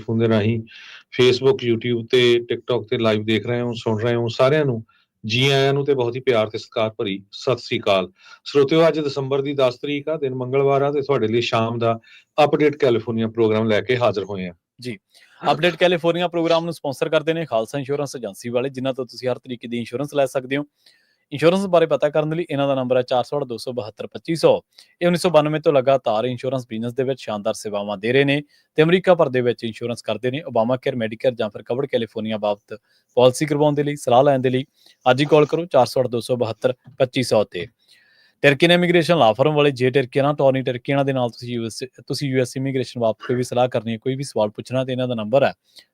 Telephone ਦੇ ਰਾਹੀਂ Facebook, YouTube ਤੇ ਟਿਕਟੌਕ ਤੇ ਲਾਈਵ ਦੇਖ ਰਹੇ ਹੋ, ਸੁਣ ਰਹੇ ਹੋ, ਸਾਰਿਆਂ ਨੂੰ ਜੀ ਆਇਆਂ ਨੂੰ ਤੇ ਬਹੁਤ ਹੀ ਪਿਆਰ ਤੇ ਸਤਿਕਾਰ ਭਰੀ ਸਤਿ ਸ੍ਰੀ ਅਕਾਲ। ਸਰੋਤਿਓ, ਅੱਜ ਦਸੰਬਰ ਦੀ 10 ਤਰੀਕ ਆ, ਦਿਨ ਮੰਗਲਵਾਰ ਆ ਤੇ ਤੁਹਾਡੇ ਲਈ ਸ਼ਾਮ ਦਾ ਅਪਡੇਟ ਕੈਲੀਫੋਰਨੀਆ ਪ੍ਰੋਗਰਾਮ ਲੈ ਕੇ ਹਾਜ਼ਰ ਹੋਏ ਆ ਜੀ। ਅਪਡੇਟ ਕੈਲੀਫੋਰਨੀਆ ਪ੍ਰੋਗਰਾਮ ਨੂੰ ਸਪਾਂਸਰ ਕਰਦੇ ਨੇ ਖਾਲਸਾ ਇੰਸ਼ੋਰੈਂਸ ਏਜੰਸੀ ਵਾਲੇ, ਜਿਨ੍ਹਾਂ ਤੋਂ ਤੁਸੀਂ ਹਰ ਤਰੀਕੇ ਦੀ ਇੰਸ਼ੋਰੈਂਸ ਲੈ ਸਕਦੇ ਹੋ। ਇੰਸ਼ੋਰੈਂਸ ਬਾਰੇ ਪਤਾ ਕਰਨ ਲਈ ਇਹਨਾਂ ਦਾ ਨੰਬਰ ਹੈ 408-272-2500। ਇਹ 1992 ਤੋਂ ਲਗਾਤਾਰ ਇੰਸ਼ੋਰੈਂਸ ਬਿਜ਼ਨਸ ਦੇ ਵਿੱਚ ਸ਼ਾਨਦਾਰ ਸੇਵਾਵਾਂ ਦੇ ਰਹੇ ਨੇ ਤੇ ਅਮਰੀਕਾ ਭਰ ਦੇ ਵਿੱਚ ਇੰਸ਼ੋਰੈਂਸ ਕਰਦੇ ਨੇ। ਓਬਾਮਾ ਕੇਅਰ, ਮੈਡੀਕੇਅਰ ਜਾਂ ਫਿਰ ਕਵਰਡ ਕੈਲੀਫੋਰਨੀਆ ਬਾਬਤ ਪਾਲਿਸੀ ਕਰਵਾਉਣ ਦੇ ਲਈ, ਸਲਾਹ ਲੈਣ ਦੇ ਲਈ ਅੱਜ ਹੀ ਕਾਲ ਕਰੋ 408-272-2500 ਤੇ। ਟਰਕੀ ਇਮੀਗ੍ਰੇਸ਼ਨ ਲਾ ਫਰਮ ਵਾਲੇ ਜੇ ਟਰਕੀਆਂ ਟੌਰਨੀ ਟਰਕੀਆਂ ਦੇ ਨਾਲ ਤੁਸੀਂ ਯੂਐਸ ਇਮੀਗ੍ਰੇਸ਼ਨ ਬਾਬਤ ਕੋਈ ਵੀ ਸਲਾਹ ਕਰਨੀ ਹੈ, ਕੋਈ ਵੀ ਸਵਾਲ ਪੁੱਛਣਾ, ਤੇ ਇਹਨਾਂ ਦਾ ਨੰਬਰ ਹੈ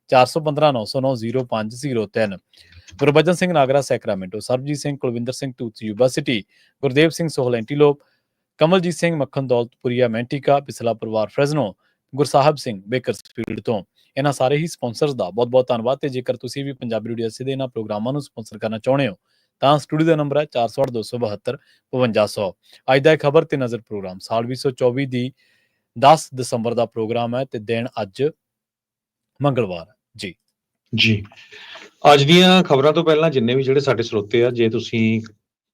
415-909-0503। ਗੁਰਬਚਨ ਸਿੰਘ ਨਾਗਰਾ ਸੈਕਰਾਮੈਂਟੋ, ਸਰਬਜੀਤ ਸਿੰਘ ਕੁਲਵਿੰਦਰ ਸਿੰਘ ਟੂਥ Yuba City, Gurdev Singh Sohal Antelope, Kamaljit Singh Makhan Daulatpuria ਮੈਂਟੀਕਾ, ਪਿਛਲਾ ਪਰਿਵਾਰ ਫਰੈਜ਼ਨੋ, ਗੁਰਸਾਹਿਬ ਸਿੰਘ ਬੇਕਰਸਫੀਲਡ ਤੋਂ। ਇਹਨਾਂ ਸਾਰੇ ਹੀ ਸਪਾਂਸਰਸ ਦਾ ਬਹੁਤ ਬਹੁਤ ਧੰਨਵਾਦ। ਤੇ ਜੇਕਰ ਤੁਸੀਂ ਵੀ ਪੰਜਾਬੀ ਰੇਡੀਓ ਦੇ ਇਹਨਾਂ ਪ੍ਰੋਗਰਾਮਾਂ ਨੂੰ ਸਪਾਂਸਰ ਕਰਨਾ ਚਾਹੁੰਦੇ ਹੋ ਤਾਂ ਸਟੂਡੀਓ ਦਾ ਨੰਬਰ ਹੈ 408-272-5500। ਅੱਜ ਦਾ ਖਬਰ ਤੇ ਨਜ਼ਰ ਪ੍ਰੋਗਰਾਮ ਸਾਲ 2024 ਦੀ 10 ਦਸੰਬਰ ਦਾ ਪ੍ਰੋਗਰਾਮ ਹੈ ਤੇ ਦਿਨ ਅੱਜ ਮੰਗਲਵਾਰ ਹੈ ਜੀ। ਜੀ, ਅੱਜ ਦੀਆਂ ਖਬਰਾਂ ਤੋਂ ਪਹਿਲਾਂ ਜਿੰਨੇ ਵੀ ਜਿਹੜੇ ਸਾਡੇ ਸਰੋਤੇ ਆ, ਜੇ ਤੁਸੀਂ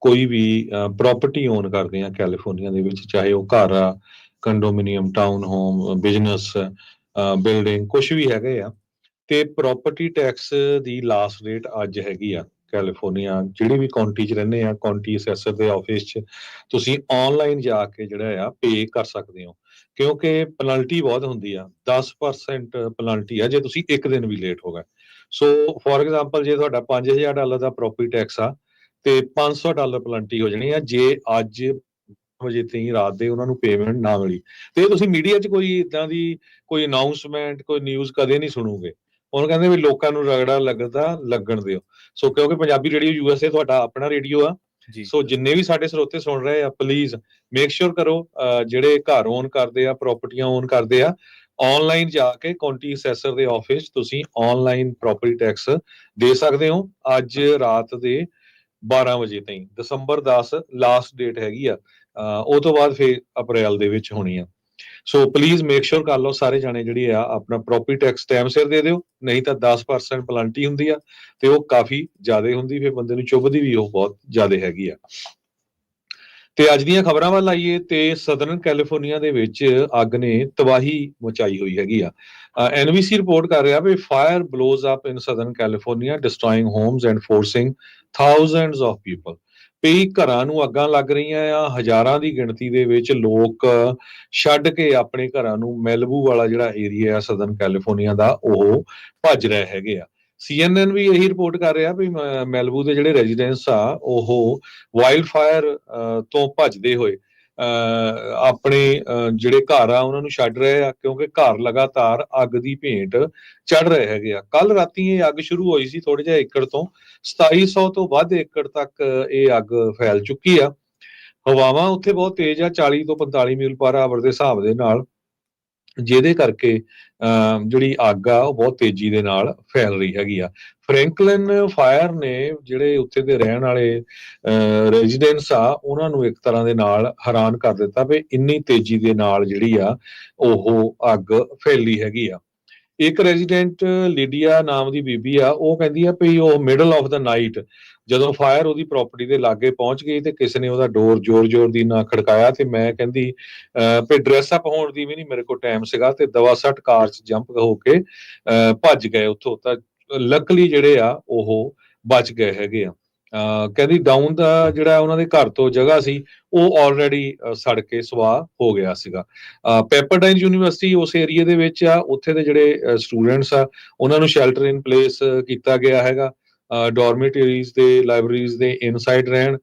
ਕੋਈ ਵੀ ਪ੍ਰਾਪਰਟੀ ਓਨ ਕਰਦੇ ਆ ਕੈਲੀਫੋਰਨੀਆ ਦੇ ਵਿੱਚ, ਚਾਹੇ ਉਹ ਘਰ ਆ, ਕੰਡੋਮੀਨੀਅਮ, ਟਾਊਨ ਹੋਮ, ਬਿਜ਼ਨਸ, ਬਿਲਡਿੰਗ, ਕੁਛ ਵੀ ਹੈਗੇ ਆ, ਤੇ ਪ੍ਰਾਪਰਟੀ ਟੈਕਸ ਦੀ ਲਾਸਟ ਡੇਟ ਅੱਜ ਹੈਗੀ ਆ ਕੈਲੀਫੋਰਨੀਆ। ਜਿਹੜੀ ਵੀ ਕਾਉਂਟੀ 'ਚ ਰਹਿੰਦੇ ਆ, ਕਾਉਂਟੀ ਅਸੈਸਰ ਦੇ ਆਫਿਸ 'ਚ ਤੁਸੀਂ ਆਨਲਾਈਨ ਜਾ ਕੇ ਜਿਹੜਾ ਆ ਪੇ ਕਰ ਸਕਦੇ ਹੋ, ਕਿਉਂਕਿ ਪੈਨਲਟੀ ਬਹੁਤ ਹੁੰਦੀ ਆ। 10% ਪੈਨਲਟੀ ਆ ਜੇ ਤੁਸੀਂ ਇੱਕ ਦਿਨ ਵੀ ਲੇਟ ਹੋ ਗਏ। ਸੋ ਫੋਰ ਐਗਜ਼ਾਮਪਲ, ਜੇ ਤੁਹਾਡਾ $5000 ਦਾ ਪ੍ਰੋਪਰਟੀ ਟੈਕਸ ਆ ਤੇ $500 ਪੈਨਲਟੀ ਹੋ ਜਾਣੀ ਆ ਜੇ ਅੱਜ ਵਜੇ ਤਾਈਂ ਰਾਤ ਦੇ ਉਹਨਾਂ ਨੂੰ ਪੇਮੈਂਟ ਨਾ ਮਿਲੀ। ਤੇ ਤੁਸੀਂ ਮੀਡੀਆ 'ਚ ਕੋਈ ਇਦਾਂ ਦੀ ਕੋਈ ਅਨਾਉਂਸਮੈਂਟ, ਕੋਈ ਨਿਊਜ਼ ਕਦੇ ਨਹੀਂ ਸੁਣੋਗੇ। ਉਹਨੂੰ ਕਹਿੰਦੇ ਵੀ ਲੋਕਾਂ ਨੂੰ ਰਗੜਾ ਲੱਗਣ ਦਿਓ। ਸੋ ਕਿਉਂਕਿ ਪੰਜਾਬੀ ਰੇਡੀਓ USA ਤੁਹਾਡਾ ਆਪਣਾ ਰੇਡੀਓ ਆ, ਸੋ ਜਿੰਨੇ ਵੀ ਸਾਡੇ ਸਰੋਤੇ ਸੁਣ ਰਹੇ ਆ, ਪਲੀਜ਼ ਮੇਕ ਸ਼ੋਰ ਕਰੋ ਜਿਹੜੇ ਘਰ ਓਨ ਕਰਦੇ ਆ, ਪ੍ਰਾਪਰਟੀਆਂ ਓਨ ਕਰਦੇ ਆ, ਆਨਲਾਈਨ ਜਾ ਕੇ ਕਾਉਂਟੀ ਅਸੈਸਰ ਦੇ ਆਫਿਸ ਤੁਸੀਂ ਆਨਲਾਈਨ ਪ੍ਰਾਪਰਟੀ ਟੈਕਸ ਦੇ ਸਕਦੇ ਹੋ ਅੱਜ ਰਾਤ ਦੇ 12 ਵਜੇ ਤਾਈਂ। ਦਸੰਬਰ 10 ਲਾਸਟ ਡੇਟ ਹੈਗੀ ਆ, ਉਹ ਤੋਂ ਬਾਅਦ ਫਿਰ ਅਪ੍ਰੈਲ ਦੇ ਵਿੱਚ ਹੋਣੀ ਆ। ਸੋ ਪਲੀਜ਼ ਮੇਕ ਸ਼ੋਰ ਕਰ ਲਓ ਸਾਰੇ ਜਾਣੇ ਜਿਹੜੇ ਆ ਆਪਣਾ ਪ੍ਰੋਪਰਟੀ ਟੈਕਸ ਟਾਈਮ ਸਿਰ ਦੇ ਦਿਓ, ਨਹੀਂ ਤਾਂ 10% ਪੈਨਲਟੀ ਹੁੰਦੀ ਆ ਤੇ ਉਹ ਕਾਫੀ ਜ਼ਿਆਦਾ ਹੁੰਦੀ, ਫਿਰ ਬੰਦੇ ਨੂੰ ਚੁੱਭਦੀ ਵੀ ਉਹ ਬਹੁਤ ਜ਼ਿਆਦਾ ਹੈਗੀ ਆ। ਤੇ ਅੱਜ ਦੀਆਂ ਖਬਰਾਂ ਵੱਲ ਆਈਏ ਤੇ ਸਦਰਨ ਕੈਲੀਫੋਰਨੀਆ ਦੇ ਵਿੱਚ ਅੱਗ ਨੇ ਤਬਾਹੀ ਮਚਾਈ ਹੋਈ ਹੈਗੀ ਆ। NBC ਰਿਪੋਰਟ ਕਰ ਰਿਹਾ ਵੀ fire blows up in southern California, destroying homes and forcing thousands of people. ਕਈ ਘਰਾਂ ਨੂੰ ਅੱਗਾਂ ਲੱਗ ਰਹੀਆਂ ਆ, ਹਜ਼ਾਰਾਂ ਦੀ ਗਿਣਤੀ ਦੇ ਵਿੱਚ ਲੋਕ ਛੱਡ ਕੇ ਆਪਣੇ ਘਰਾਂ ਨੂੰ ਮੈਲਬੂ ਵਾਲਾ ਜਿਹੜਾ ਏਰੀਆ ਆ ਸਦਰਨ ਕੈਲੀਫੋਰਨੀਆ ਦਾ, ਉਹ ਭੱਜ ਰਹੇ ਹੈਗੇ ਆ। CNN ਵੀ ਇਹੀ ਰਿਪੋਰਟ ਕਰ ਰਿਹਾ ਵੀ ਮੈਲਬੂ ਦੇ ਜਿਹੜੇ ਰੈਜ਼ੀਡੈਂਟਸ ਆ ਉਹ ਵਾਈਲਡ ਫਾਇਰ ਤੋਂ ਭੱਜਦੇ ਹੋਏ ਆਪਣੇ ਜਿਹੜੇ ਘਰ ਆ ਉਹਨਾਂ ਨੂੰ ਛੱਡ ਰਹੇ ਆ, ਕਿਉਂਕਿ ਘਰ ਲਗਾਤਾਰ ਅੱਗ ਦੀ ਭੇਂਟ ਚੜ ਰਹੇ ਹੈਗੇ ਆ। ਕੱਲ ਰਾਤੀ ਇਹ ਅੱਗ ਸ਼ੁਰੂ ਹੋਈ ਸੀ ਥੋੜੇ ਜਿਹਾ ਏਕੜ ਤੋਂ, 2700 ਤੋਂ ਵੱਧ ਏਕੜ ਤੱਕ ਇਹ ਅੱਗ ਫੈਲ ਚੁੱਕੀ ਆ। ਹਵਾਵਾਂ ਉੱਥੇ ਬਹੁਤ ਤੇਜ਼ ਆ, 40 ਤੋਂ 45 ਮੀਲ ਪਰ ਆਵਰ ਦੇ ਹਿਸਾਬ ਦੇ ਨਾਲ, ਜਿਹਦੇ ਕਰਕੇ ਜਿਹੜੀ ਅੱਗ ਆ ਉਹ ਬਹੁਤ ਤੇਜ਼ੀ ਦੇ ਨਾਲ ਫੈਲ ਰਹੀ ਹੈਗੀ ਆ। ਫਰੈਂਕਲਿਨ ਫਾਇਰ ਨੇ ਜਿਹੜੇ ਉੱਥੇ ਦੇ ਰਹਿਣ ਵਾਲੇ ਰੈਜ਼ੀਡੈਂਟਸ ਆ ਉਹਨਾਂ ਨੂੰ ਇੱਕ ਤਰ੍ਹਾਂ ਦੇ ਨਾਲ ਹੈਰਾਨ ਕਰ ਦਿੱਤਾ ਵੀ ਇੰਨੀ ਤੇਜ਼ੀ ਦੇ ਨਾਲ ਜਿਹੜੀ ਆ ਉਹ ਅੱਗ ਫੈਲੀ ਹੈਗੀ ਆ। ਇੱਕ ਰੈਜ਼ੀਡੈਂਟ ਲੀਡੀਆ ਨਾਮ ਦੀ ਬੀਬੀ ਆ, ਉਹ ਕਹਿੰਦੀ ਆ ਵੀ ਉਹ ਮਿਡਲ ਆਫ ਦਾ ਨਾਈਟ ਜਦੋਂ ਫਾਇਰ ਉਹਦੀ ਪ੍ਰਾਪਰਟੀ ਦੇ ਲਾਗੇ ਪਹੁੰਚ ਗਈ ਤੇ ਕਿਸੇ ਨੇ ਉਹਦਾ ਡੋਰ ਜ਼ੋਰ ਦੀ ਨਾਲ ਖੜਕਾਇਆ, ਤੇ ਮੈਂ ਕਹਿੰਦੀ ਵੀ ਡਰੈਸ ਅਪ ਹੋਣ ਦੀ ਵੀ ਨਹੀਂ ਮੇਰੇ ਕੋਲ ਟਾਈਮ ਸੀਗਾ ਤੇ ਦਵਾ ਸੱਟ ਕਾਰ 'ਚ ਜੰਪ ਹੋ ਕੇ ਭੱਜ ਗਏ ਉੱਥੋਂ। ਤਾਂ ਲੱਕਲੀ ਜਿਹੜੇ ਆ ਉਹ ਬਚ ਗਏ ਹੈਗੇ ਆ। ਕਹਿੰਦੀ ਡਾਊਨ ਦਾ ਜਿਹੜਾ ਉਹਨਾਂ ਦੇ ਘਰ ਤੋਂ ਜਗ੍ਹਾ ਸੀ ਉਹ ਆਲਰੇਡੀ ਸੜ ਕੇ ਸਵਾਹ ਹੋ ਗਿਆ ਸੀਗਾ। ਪੈਪਰਡਾਈਨ ਯੂਨੀਵਰਸਿਟੀ ਉਸ ਏਰੀਏ ਦੇ ਵਿੱਚ ਆ, ਉੱਥੇ ਦੇ ਜਿਹੜੇ ਸਟੂਡੈਂਟਸ ਆ ਉਹਨਾਂ ਨੂੰ ਸ਼ੈਲਟਰ ਇਨ ਪਲੇਸ ਕੀਤਾ ਗਿਆ ਹੈਗਾ। ਡੋਰਮੇਟਰੀਜ਼ ਦੇ, ਲਾਇਬ੍ਰੇਰੀਜ਼ ਦੇ ਇਨਸਾਈਡ ਰਹਿਣ,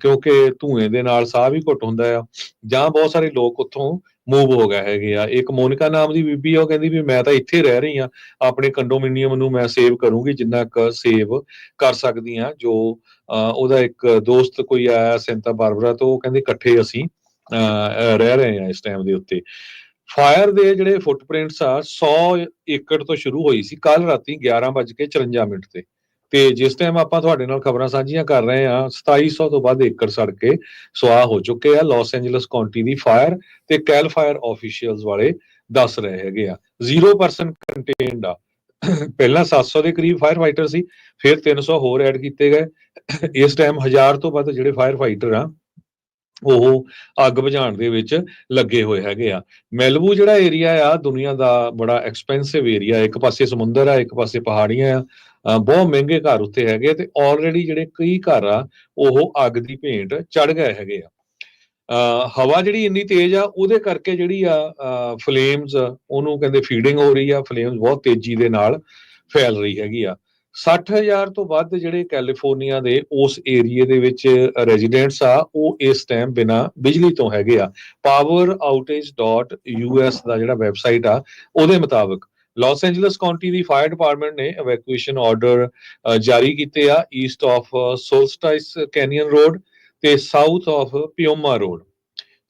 ਕਿਉਂਕਿ ਧੂਏ ਦੇ ਨਾਲ ਸਾਹ ਵੀ ਘੁੱਟ ਹੁੰਦਾ ਆ, ਜਾਂ ਬਹੁਤ ਸਾਰੇ ਲੋਕ ਉੱਥੋਂ ਮੂਵ ਹੋ ਗਏ ਹੈਗੇ ਆ। ਇੱਕ ਮੋਨਿਕਾ ਨਾਮ ਦੀ ਬੀਬੀ ਆ, ਉਹ ਕਹਿੰਦੀ ਵੀ ਮੈਂ ਤਾਂ ਇੱਥੇ ਰਹਿ ਰਹੀ ਹਾਂ, ਆਪਣੇ ਕੰਡੋਮੀਨੀਅਮ ਨੂੰ ਮੈਂ ਸੇਵ ਕਰੂੰਗੀ ਜਿੰਨਾ ਕੁ ਸੇਵ ਕਰ ਸਕਦੀ ਹਾਂ। ਜੋ ਉਹਦਾ ਇੱਕ ਦੋਸਤ ਕੋਈ ਆਇਆ ਸੈਂਟਾ ਬਾਰਬਰਾ ਤੋਂ, ਉਹ ਕਹਿੰਦੇ ਇਕੱਠੇ ਅਸੀਂ ਰਹਿ ਰਹੇ ਹਾਂ ਇਸ ਟਾਈਮ ਦੇ ਉੱਤੇ। ਫਾਇਰ ਦੇ ਜਿਹੜੇ ਫੁੱਟਪ੍ਰਿੰਟਸ ਆ 100 ਏਕੜ ਤੋਂ ਸ਼ੁਰੂ ਹੋਈ ਸੀ ਕੱਲ ਰਾਤੀ 11:54 ਤੇ ਜਿਸ ਟਾਈਮ ਆਪਾਂ ਤੁਹਾਡੇ ਨਾਲ ਖਬਰਾਂ ਸਾਂਝੀਆਂ ਕਰ ਰਹੇ ਹਾਂ 2700 ਤੋਂ ਵੱਧ ਏਕੜ ਸੜ ਕੇ ਸੁਆਹ ਹੋ ਚੁੱਕੇ ਆ। ਲਾਸ ਐਂਜਲਸ ਕਾਉਂਟੀ ਦੀ ਫਾਇਰ ਤੇ ਕੈਲ ਫਾਇਰ ਆਫੀਸ਼ੀਅਲਸ ਵਾਲੇ ਦੱਸ ਰਹੇ ਹੈਗੇ ਆ। 0% ਕੰਟੇਨਡ ਆ। ਪਹਿਲਾਂ 700 ਦੇ ਕਰੀਬ ਫਾਇਰ ਫਾਈਟਰ ਸੀ, ਫਿਰ 300 ਹੋਰ ਐਡ ਕੀਤੇ ਗਏ। ਇਸ ਟਾਈਮ 1000 ਤੋਂ ਵੱਧ ਜਿਹੜੇ ਫਾਇਰ ਫਾਈਟਰ ਆ ਉਹ ਅੱਗ ਬੁਝਾਉਣ ਦੇ ਵਿੱਚ ਲੱਗੇ ਹੋਏ ਹੈਗੇ ਆ। ਮੈਲਬੂ ਜਿਹੜਾ ਏਰੀਆ ਆ ਦੁਨੀਆ ਦਾ ਬੜਾ ਐਕਸਪੈਂਸਿਵ ਏਰੀਆ, ਇੱਕ ਪਾਸੇ ਸਮੁੰਦਰ ਆ, ਇੱਕ ਪਾਸੇ ਪਹਾੜੀਆਂ ਆ, ਬਹੁਤ ਮਹਿੰਗੇ ਘਰ ਉੱਥੇ ਹੈਗੇ, ਤੇ ਆਲਰੇਡੀ ਜਿਹੜੇ ਕਈ ਘਰ ਆ ਉਹ ਅੱਗ ਦੀ ਭੇਂਟ ਚੜ ਗਏ ਹੈਗੇ ਆ। ਹਵਾ ਜਿਹੜੀ ਇੰਨੀ ਤੇਜ਼ ਆ ਉਹਦੇ ਕਰਕੇ ਜਿਹੜੀ ਆ ਫਲੇਮਸ, ਉਹਨੂੰ ਕਹਿੰਦੇ ਫੀਡਿੰਗ ਹੋ ਰਹੀ ਆ, ਫਲੇਮਸ ਬਹੁਤ ਤੇਜ਼ੀ ਦੇ ਨਾਲ ਫੈਲ ਰਹੀ ਹੈਗੀ ਆ। 60,000 ਤੋਂ ਵੱਧ ਜਿਹੜੇ ਕੈਲੀਫੋਰਨੀਆ ਦੇ ਉਸ ਏਰੀਏ ਦੇ ਵਿੱਚ ਰੈਜ਼ੀਡੈਂਟਸ ਆ ਉਹ ਇਸ ਟਾਈਮ ਬਿਨਾਂ ਬਿਜਲੀ ਤੋਂ ਹੈਗੇ ਆ। poweroutage.us ਦਾ ਜਿਹੜਾ ਵੈਬਸਾਈਟ ਆ ਉਹਦੇ ਮੁਤਾਬਕ ਲਾਸ ਐਂਜਲਸ ਕਾਉਂਟੀ ਦੀ ਫਾਇਰ ਡਿਪਾਰਟਮੈਂਟ ਨੇ ਇਵੈਕੂਏਸ਼ਨ ਆਰਡਰ ਜਾਰੀ ਕੀਤੇ ਆ east of Solstice Canyon road ਤੇ south of Piuma road.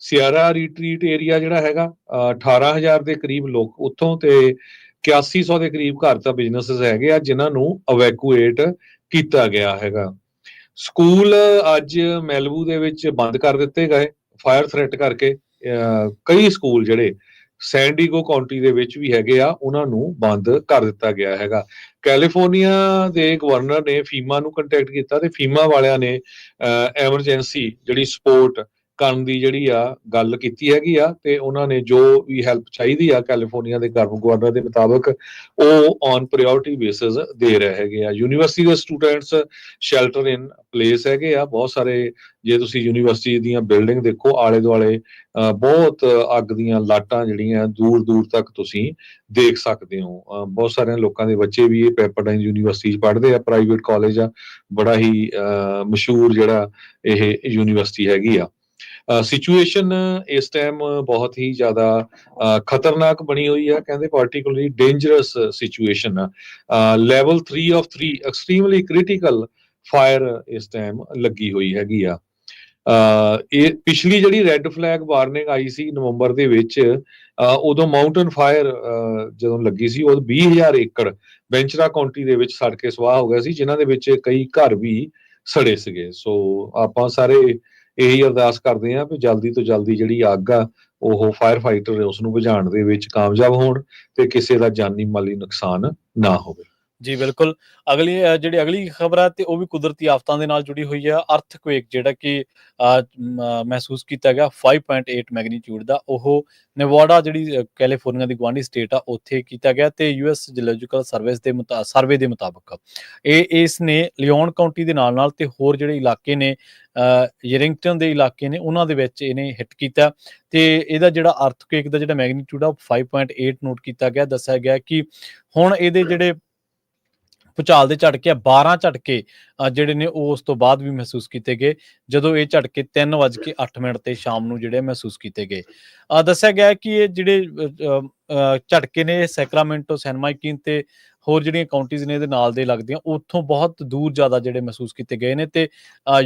Sierra Retreat area ਜਿਹੜਾ ਹੈਗਾ 18,000 ਦੇ ਕਰੀਬ ਲੋਕ ਉੱਥੋਂ ਤੇ 8100 ਦੇ ਕਰੀਬ ਘਰ ਤਾਂ ਬਿਜ਼ਨੈਸਸ ਹੈਗੇ ਆ ਜਿਨ੍ਹਾਂ ਨੂੰ ਇਵੈਕੂਏਟ ਕੀਤਾ ਗਿਆ ਹੈਗਾ। ਸਕੂਲ ਅੱਜ ਮੈਲਬੂ ਦੇ ਵਿੱਚ ਬੰਦ ਕਰ ਦਿੱਤੇ ਗਏ ਫਾਇਰ ਥ੍ਰੈਟ ਕਰਕੇ। ਕਈ ਸਕੂਲ ਜਿਹੜੇ ਸੈਨ ਡੀਗੋ ਕਾਉਂਟੀ ਦੇ ਵਿੱਚ ਵੀ ਹੈਗੇ ਆ ਉਹਨਾਂ ਨੂੰ ਬੰਦ ਕਰ ਦਿੱਤਾ ਗਿਆ ਹੈਗਾ। ਕੈਲੀਫੋਰਨੀਆ ਦੇ ਗਵਰਨਰ ਨੇ ਫੀਮਾ ਨੂੰ ਕੰਟੈਕਟ ਕੀਤਾ ਤੇ ਫੀਮਾ ਵਾਲਿਆਂ ਨੇ ਐਮਰਜੈਂਸੀ ਜਿਹੜੀ ਸਪੋਰਟ ਕਰਨ ਦੀ ਜਿਹੜੀ ਆ ਗੱਲ ਕੀਤੀ ਹੈਗੀ ਆ, ਤੇ ਉਹਨਾਂ ਨੇ ਜੋ ਵੀ ਹੈਲਪ ਚਾਹੀਦੀ ਆ ਕੈਲੀਫੋਰਨੀਆ ਦੇ ਗਵਰਨਰ ਦੇ ਮੁਤਾਬਕ ਉਹ ਔਨ ਪ੍ਰਾਇੋਰਟੀ ਬੇਸਿਸ ਦੇ ਰਹੇ ਹੈਗੇ ਆ। ਯੂਨੀਵਰਸਿਟੀ ਦੇ ਸਟੂਡੈਂਟਸ ਸ਼ੈਲਟਰ ਇਨ ਪਲੇਸ ਹੈਗੇ ਆ ਬਹੁਤ ਸਾਰੇ। ਜੇ ਤੁਸੀਂ ਯੂਨੀਵਰਸਿਟੀ ਦੀਆਂ ਬਿਲਡਿੰਗ ਦੇਖੋ ਆਲੇ ਦੁਆਲੇ ਬਹੁਤ ਅੱਗ ਦੀਆਂ ਲਾਟਾਂ ਜਿਹੜੀਆਂ ਦੂਰ ਦੂਰ ਤੱਕ ਤੁਸੀਂ ਦੇਖ ਸਕਦੇ ਹੋ। ਬਹੁਤ ਸਾਰੇ ਲੋਕਾਂ ਦੇ ਬੱਚੇ ਵੀ ਇਹ ਪੈਪਰਡਾਈਨ ਯੂਨੀਵਰਸਿਟੀ 'ਚ ਪੜ੍ਹਦੇ ਆ, ਪ੍ਰਾਈਵੇਟ ਕਾਲਜ ਆ, ਬੜਾ ਹੀ ਮਸ਼ਹੂਰ ਜਿਹੜਾ ਇਹ ਯੂਨੀਵਰਸਿਟੀ ਹੈਗੀ ਆ। ਸਿਚੁਏਸ਼ਨ ਇਸ ਟਾਈਮ ਬਹੁਤ ਹੀ ਜ਼ਿਆਦਾ ਖਤਰਨਾਕ ਬਣੀ ਹੋਈ ਆ, ਕਹਿੰਦੇ ਪਾਰਟੀਕੂਲਰਲੀ ਡੇਂਜਰਸ ਸਿਚੁਏਸ਼ਨ ਆ। Level 3 of 3 extremely critical fire ਇਸ ਟਾਈਮ ਲੱਗੀ ਹੋਈ ਹੈਗੀ ਆ। ਇਹ ਪਿਛਲੀ ਜਿਹੜੀ ਰੈੱਡ ਫਲੈਗ ਵਾਰਨਿੰਗ ਆਈ ਸੀ ਨਵੰਬਰ ਦੇ ਵਿੱਚ, ਉਦੋਂ ਮਾਊਂਟਨ ਫਾਇਰ ਜਦੋਂ ਲੱਗੀ ਸੀ ਉਹ 20,000 ਏਕੜ ਵੈਂਚਰਾ ਕਾਉਂਟੀ ਦੇ ਵਿੱਚ ਸੜ ਕੇ ਸਵਾਹ ਹੋ ਗਿਆ ਸੀ, ਜਿਨ੍ਹਾਂ ਦੇ ਵਿੱਚ ਕਈ ਘਰ ਵੀ ਸੜੇ ਸੀਗੇ। ਸੋ ਆਪਾਂ ਸਾਰੇ ਇਹੀ ਅਰਦਾਸ ਕਰਦੇ ਹਾਂ ਵੀ ਜਲਦੀ ਤੋਂ ਜਲਦੀ ਜਿਹੜੀ ਅੱਗ ਆ ਉਹ ਫਾਇਰ ਫਾਈਟਰ ਉਸ ਨੂੰ ਬੁਝਾਉਣ ਦੇ ਵਿੱਚ ਕਾਮਯਾਬ ਹੋਣ ਤੇ ਕਿਸੇ ਦਾ ਜਾਨੀ ਮਾਲੀ ਨੁਕਸਾਨ ਨਾ ਹੋਵੇ। ਜੀ ਬਿਲਕੁਲ। ਜਿਹੜੀ ਅਗਲੀ ਖਬਰ ਹੈ ਤੇ ਉਹ ਵੀ ਕੁਦਰਤੀ ਆਫਤਾਂ ਦੇ ਨਾਲ ਜੁੜੀ ਹੋਈ ਹੈ। ਅਰਥਕੁਏਕ ਜਿਹੜਾ ਕਿ ਮਹਿਸੂਸ ਕੀਤਾ ਗਿਆ 5.8 ਮੈਗਨੀਟਿਊਡ ਦਾ, ਉਹ ਨੇਵਾਡਾ ਜਿਹੜੀ ਕੈਲੀਫੋਰਨੀਆ ਦੀ ਗੁਆਂਢੀ ਸਟੇਟ ਆ ਉੱਥੇ ਕੀਤਾ ਗਿਆ ਤੇ ਯੂਐਸ ਜੀਓਲੋਜੀਕਲ ਸਰਵੇ ਦੇ ਮੁਤਾਬਕ ਇਸ ਨੇ ਲਿਓਨ ਕਾਉਂਟੀ ਦੇ ਨਾਲ ਨਾਲ ਤੇ ਹੋਰ ਜਿਹੜੇ ਇਲਾਕੇ ਨੇ ਯਰਿੰਗਟਨ ਦੇ ਇਲਾਕੇ ਨੇ ਉਹਨਾਂ ਦੇ ਵਿੱਚ ਇਹਨੇ ਹਿੱਟ ਕੀਤਾ ਤੇ ਇਹਦਾ ਜਿਹੜਾ ਅਰਥਕੁਏਕ ਦਾ ਜਿਹੜਾ ਮੈਗਨੀਟਿਊਡ ਆ 5.8 ਨੋਟ ਕੀਤਾ ਗਿਆ। ਦੱਸਿਆ ਗਿਆ ਕਿ ਹੁਣ ਇਹਦੇ ਜਿਹੜੇ ਭੂਚਾਲ ਦੇ ਝਟਕੇ 12 ਝਟਕੇ ਜਿਹੜੇ ਨੇ ਉਹ ਉਸ ਤੋਂ ਬਾਅਦ ਵੀ ਮਹਿਸੂਸ ਕੀਤੇ ਗਏ, ਜਦੋਂ ਇਹ ਝਟਕੇ 3:08 ਤੇ ਸ਼ਾਮ ਨੂੰ ਜਿਹੜੇ ਮਹਿਸੂਸ ਕੀਤੇ ਗਏ। ਦੱਸਿਆ ਗਿਆ ਕਿ ਇਹ ਜਿਹੜੇ ਝਟਕੇ ਨੇ ਸੈਕਰਾਮੈਂਟੋ, ਸੈਨ ਮਾਈਕਿਨ ਤੇ ਹੋਰ ਜਿਹੜੀਆਂ ਕਾਉਂਟੀਜ਼ ਨੇ ਇਹਦੇ ਨਾਲ ਦੇ ਲੱਗਦੀਆਂ ਉੱਥੋਂ ਬਹੁਤ ਦੂਰ ਜ਼ਿਆਦਾ ਜਿਹੜੇ ਮਹਿਸੂਸ ਕੀਤੇ ਗਏ ਨੇ ਤੇ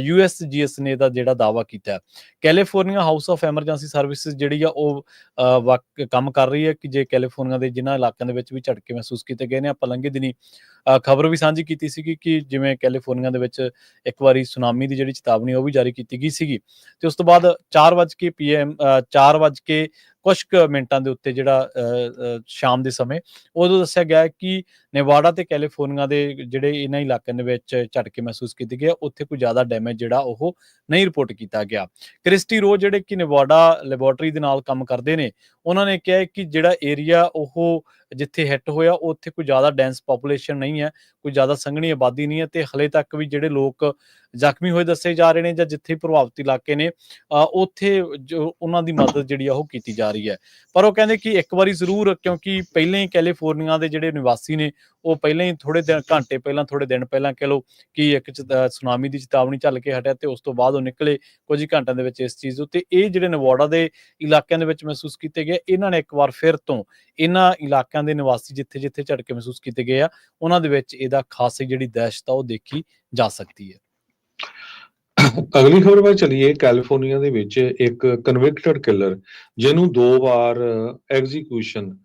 USGS ਨੇ ਇਹਦਾ ਜਿਹੜਾ ਦਾਅਵਾ ਕੀਤਾ। California house of emergency services ਜਿਹੜੀ ਆ ਉਹ ਕੰਮ ਕਰ ਰਹੀ ਹੈ ਕਿ ਜੇ ਕੈਲੀਫੋਰਨੀਆ ਦੇ ਜਿਨ੍ਹਾਂ ਇਲਾਕਿਆਂ ਦੇ ਵਿੱਚ ਵੀ ਝਟਕੇ ਮਹਿਸੂਸ ਕੀਤੇ ਗਏ ਨੇ, ਆਪਾਂ ਲੰਘੇ ਦਿਨੀ ਖਬਰ ਵੀ ਸਾਂਝੀ ਕੀਤੀ ਸੀਗੀ ਕਿ ਜਿਵੇਂ ਕੈਲੀਫੋਰਨੀਆ ਦੇ ਵਿੱਚ ਇੱਕ ਵਾਰੀ ਸੁਨਾਮੀ ਦੀ ਜਿਹੜੀ ਚੇਤਾਵਨੀ ਉਹ ਵੀ ਜਾਰੀ ਕੀਤੀ ਗਈ ਸੀਗੀ ਤੇ ਉਸ ਤੋਂ ਬਾਅਦ 4 ਕੁਛ ਮਿੰਟਾਂ ਦੇ ਉੱਤੇ ਜਿਹੜਾ ਸ਼ਾਮ ਦੇ ਸਮੇਂ ਉਦੋਂ ਦੱਸਿਆ ਗਿਆ ਕਿ ਨੇਵਾਡਾ ਤੇ ਕੈਲੀਫੋਰਨੀਆ ਦੇ ਜਿਹੜੇ ਇਹਨਾਂ ਇਲਾਕਿਆਂ ਦੇ ਵਿੱਚ ਝਟਕੇ ਮਹਿਸੂਸ ਕੀਤੇ ਗਏ ਉੱਥੇ ਕੋਈ ਜ਼ਿਆਦਾ ਡੈਮੇਜ ਜਿਹੜਾ ਉਹ ਨਹੀਂ ਰਿਪੋਰਟ ਕੀਤਾ ਗਿਆ। ਕ੍ਰਿਸਟੀ ਰੋ ਜਿਹੜੇ ਕਿ ਨੇਵਾਡਾ ਲੈਬੋਰਟਰੀ ਦੇ ਨਾਲ ਕੰਮ ਕਰਦੇ ਨੇ, ਉਹਨਾਂ ਨੇ ਕਿਹਾ ਕਿ ਜਿਹੜਾ ਏਰੀਆ ਉਹ ਜਿੱਥੇ ਹਿੱਟ ਹੋਇਆ ਉੱਥੇ ਕੋਈ ਜ਼ਿਆਦਾ ਡੈਂਸ ਪੋਪੂਲੇਸ਼ਨ ਨਹੀਂ ਹੈ, ਕੋਈ ਜ਼ਿਆਦਾ ਸੰਘਣੀ ਆਬਾਦੀ ਨਹੀਂ ਹੈ ਤੇ ਹਲੇ ਤੱਕ ਵੀ ਜਿਹੜੇ ਲੋਕ ਜ਼ਖਮੀ ਹੋਏ ਦੱਸੇ ਜਾ ਰਹੇ ਨੇ ਜਾਂ ਜਿੱਥੇ ਪ੍ਰਭਾਵਿਤ ਇਲਾਕੇ ਨੇ ਉੱਥੇ ਜੋ ਉਹਨਾਂ ਦੀ ਮਦਦ ਜਿਹੜੀ ਆ ਉਹ ਕੀਤੀ ਜਾ ਰਹੀ ਹੈ। ਪਰ ਉਹ ਕਹਿੰਦੇ ਕਿ ਇੱਕ ਵਾਰੀ ਜ਼ਰੂਰ, ਕਿਉਂਕਿ ਪਹਿਲਾਂ ਹੀ ਕੈਲੀਫੋਰਨੀਆ ਦੇ ਜਿਹੜੇ ਨਿਵਾਸੀ ਨੇ ਉਹ ਪਹਿਲਾਂ ਹੀ ਥੋੜੇ ਦਿਨ ਪਹਿਲਾਂ ਕਹਿ ਲਓ ਕਿ ਇੱਕ ਸੁਨਾਮੀ ਦੀ ਚੇਤਾਵਨੀ ਚੱਲ ਕੇ ਹਟਿਆ ਤੇ ਉਸ ਤੋਂ ਬਾਅਦ ਉਹ ਨਿਕਲੇ ਕੁਝ ਹੀ ਘੰਟਿਆਂ ਦੇ ਵਿੱਚ ਇਸ ਚੀਜ਼ ਉੱਤੇ। ਇਹ ਜਿਹੜੇ ਨੇਵਾਡਾ ਦੇ ਇਲਾਕਿਆਂ ਦੇ ਵਿੱਚ ਮਹਿਸੂਸ ਕੀਤੇ ਗਏ, ਇਹਨਾਂ ਨੇ ਇੱਕ ਵਾਰ ਫਿਰ ਤੋਂ ਇਹਨਾਂ ਇਲਾਕਿਆਂ ਦੇ ਨਿਵਾਸੀ ਜਿੱਥੇ ਜਿੱਥੇ ਝਟਕੇ ਮਹਿਸੂਸ ਕੀਤੇ ਗਏ ਆ ਉਹਨਾਂ ਦੇ ਵਿੱਚ ਇਹਦਾ ਖਾਸੀ ਜਿਹੜੀ ਦਹਿਸ਼ਤ ਆ ਉਹ ਦੇਖੀ ਜਾ ਸਕਦੀ ਹੈ। ਅਗਲੀ ਖਬਰ ਵੱਲ ਚਲੀਏ। ਕੈਲੀਫੋਰਨੀਆ ਦੇ ਵਿੱਚ ਇੱਕ ਕਨਵਿਕਟਡ ਕਿਲਰ ਜਿਹਨੂੰ 2 ਵਾਰ ਐਗਜ਼ੀਕਿਊਸ਼ਨ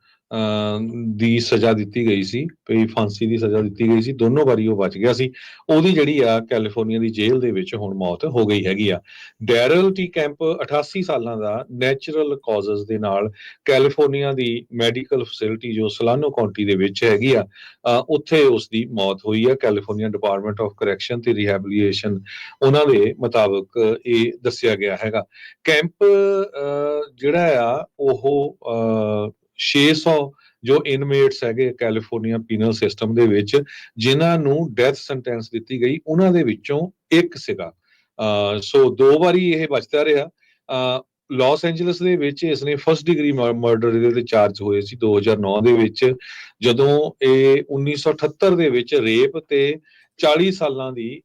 ਦੀ ਸਜ਼ਾ ਦਿੱਤੀ ਗਈ ਸੀ, ਵੀ ਫਾਂਸੀ ਦੀ ਸਜ਼ਾ ਦਿੱਤੀ ਗਈ ਸੀ, ਦੋਨੋਂ ਵਾਰੀ ਉਹ ਬਚ ਗਿਆ ਸੀ। ਉਹਦੀ ਜਿਹੜੀ ਆ ਕੈਲੀਫੋਰਨੀਆ ਦੀ ਜੇਲ੍ਹ ਦੇ ਵਿੱਚ ਹੁਣ ਮੌਤ ਹੋ ਗਈ ਹੈਗੀ ਆ। ਡੈਰਲ ਟੀ ਕੈਂਪ 88 ਸਾਲਾਂ ਦਾ ਨੈਚੁਰਲ ਕਾਜ਼ਸ ਦੇ ਨਾਲ ਕੈਲੀਫੋਰਨੀਆ ਦੀ ਮੈਡੀਕਲ ਫੈਸਿਲਿਟੀ ਜੋ ਸਲਾਨੋ ਕਾਉਂਟੀ ਦੇ ਵਿੱਚ ਹੈਗੀ ਆ, ਉੱਥੇ ਉਸ ਦੀ ਮੌਤ ਹੋਈ ਆ। ਕੈਲੀਫੋਰਨੀਆ ਡਿਪਾਰਟਮੈਂਟ ਆਫ ਕਰੈਕਸ਼ਨ ਤੇ ਰਿਹੈਬਲੀਟੇਸ਼ਨ ਉਹਨਾਂ ਦੇ ਮੁਤਾਬਕ ਇਹ ਦੱਸਿਆ ਗਿਆ ਹੈਗਾ। ਕੈਂਪ ਜਿਹੜਾ ਆ ਉਹ 600 ਜੋ ਇਨਮੇਟਸ ਹੈਗੇ ਕੈਲੀਫੋਰਨੀਆ ਪੀਨਲ ਸਿਸਟਮ ਦੇ ਵਿੱਚ ਜਿਨ੍ਹਾਂ ਨੂੰ ਡੈਥ ਸੈਂਟੈਂਸ ਦਿੱਤੀ ਗਈ, ਉਹਨਾਂ ਦੇ ਵਿੱਚੋਂ ਇੱਕ ਸੀਗਾ। ਸੋ 2 ਵਾਰੀ ਇਹ ਬਚਦਾ ਰਿਹਾ। ਲਾਸ ਐਂਜਲਸ ਦੇ ਵਿੱਚ ਇਸਨੇ ਫਸਟ ਡਿਗਰੀ ਮਰਡਰ ਦੇ ਚਾਰਜ ਹੋਏ ਸੀ 2009 ਦੇ ਵਿੱਚ, ਜਦੋਂ ਇਹ 1978 ਦੇ ਵਿੱਚ ਰੇਪ ਤੇ 40 ਸਾਲਾਂ ਦੀ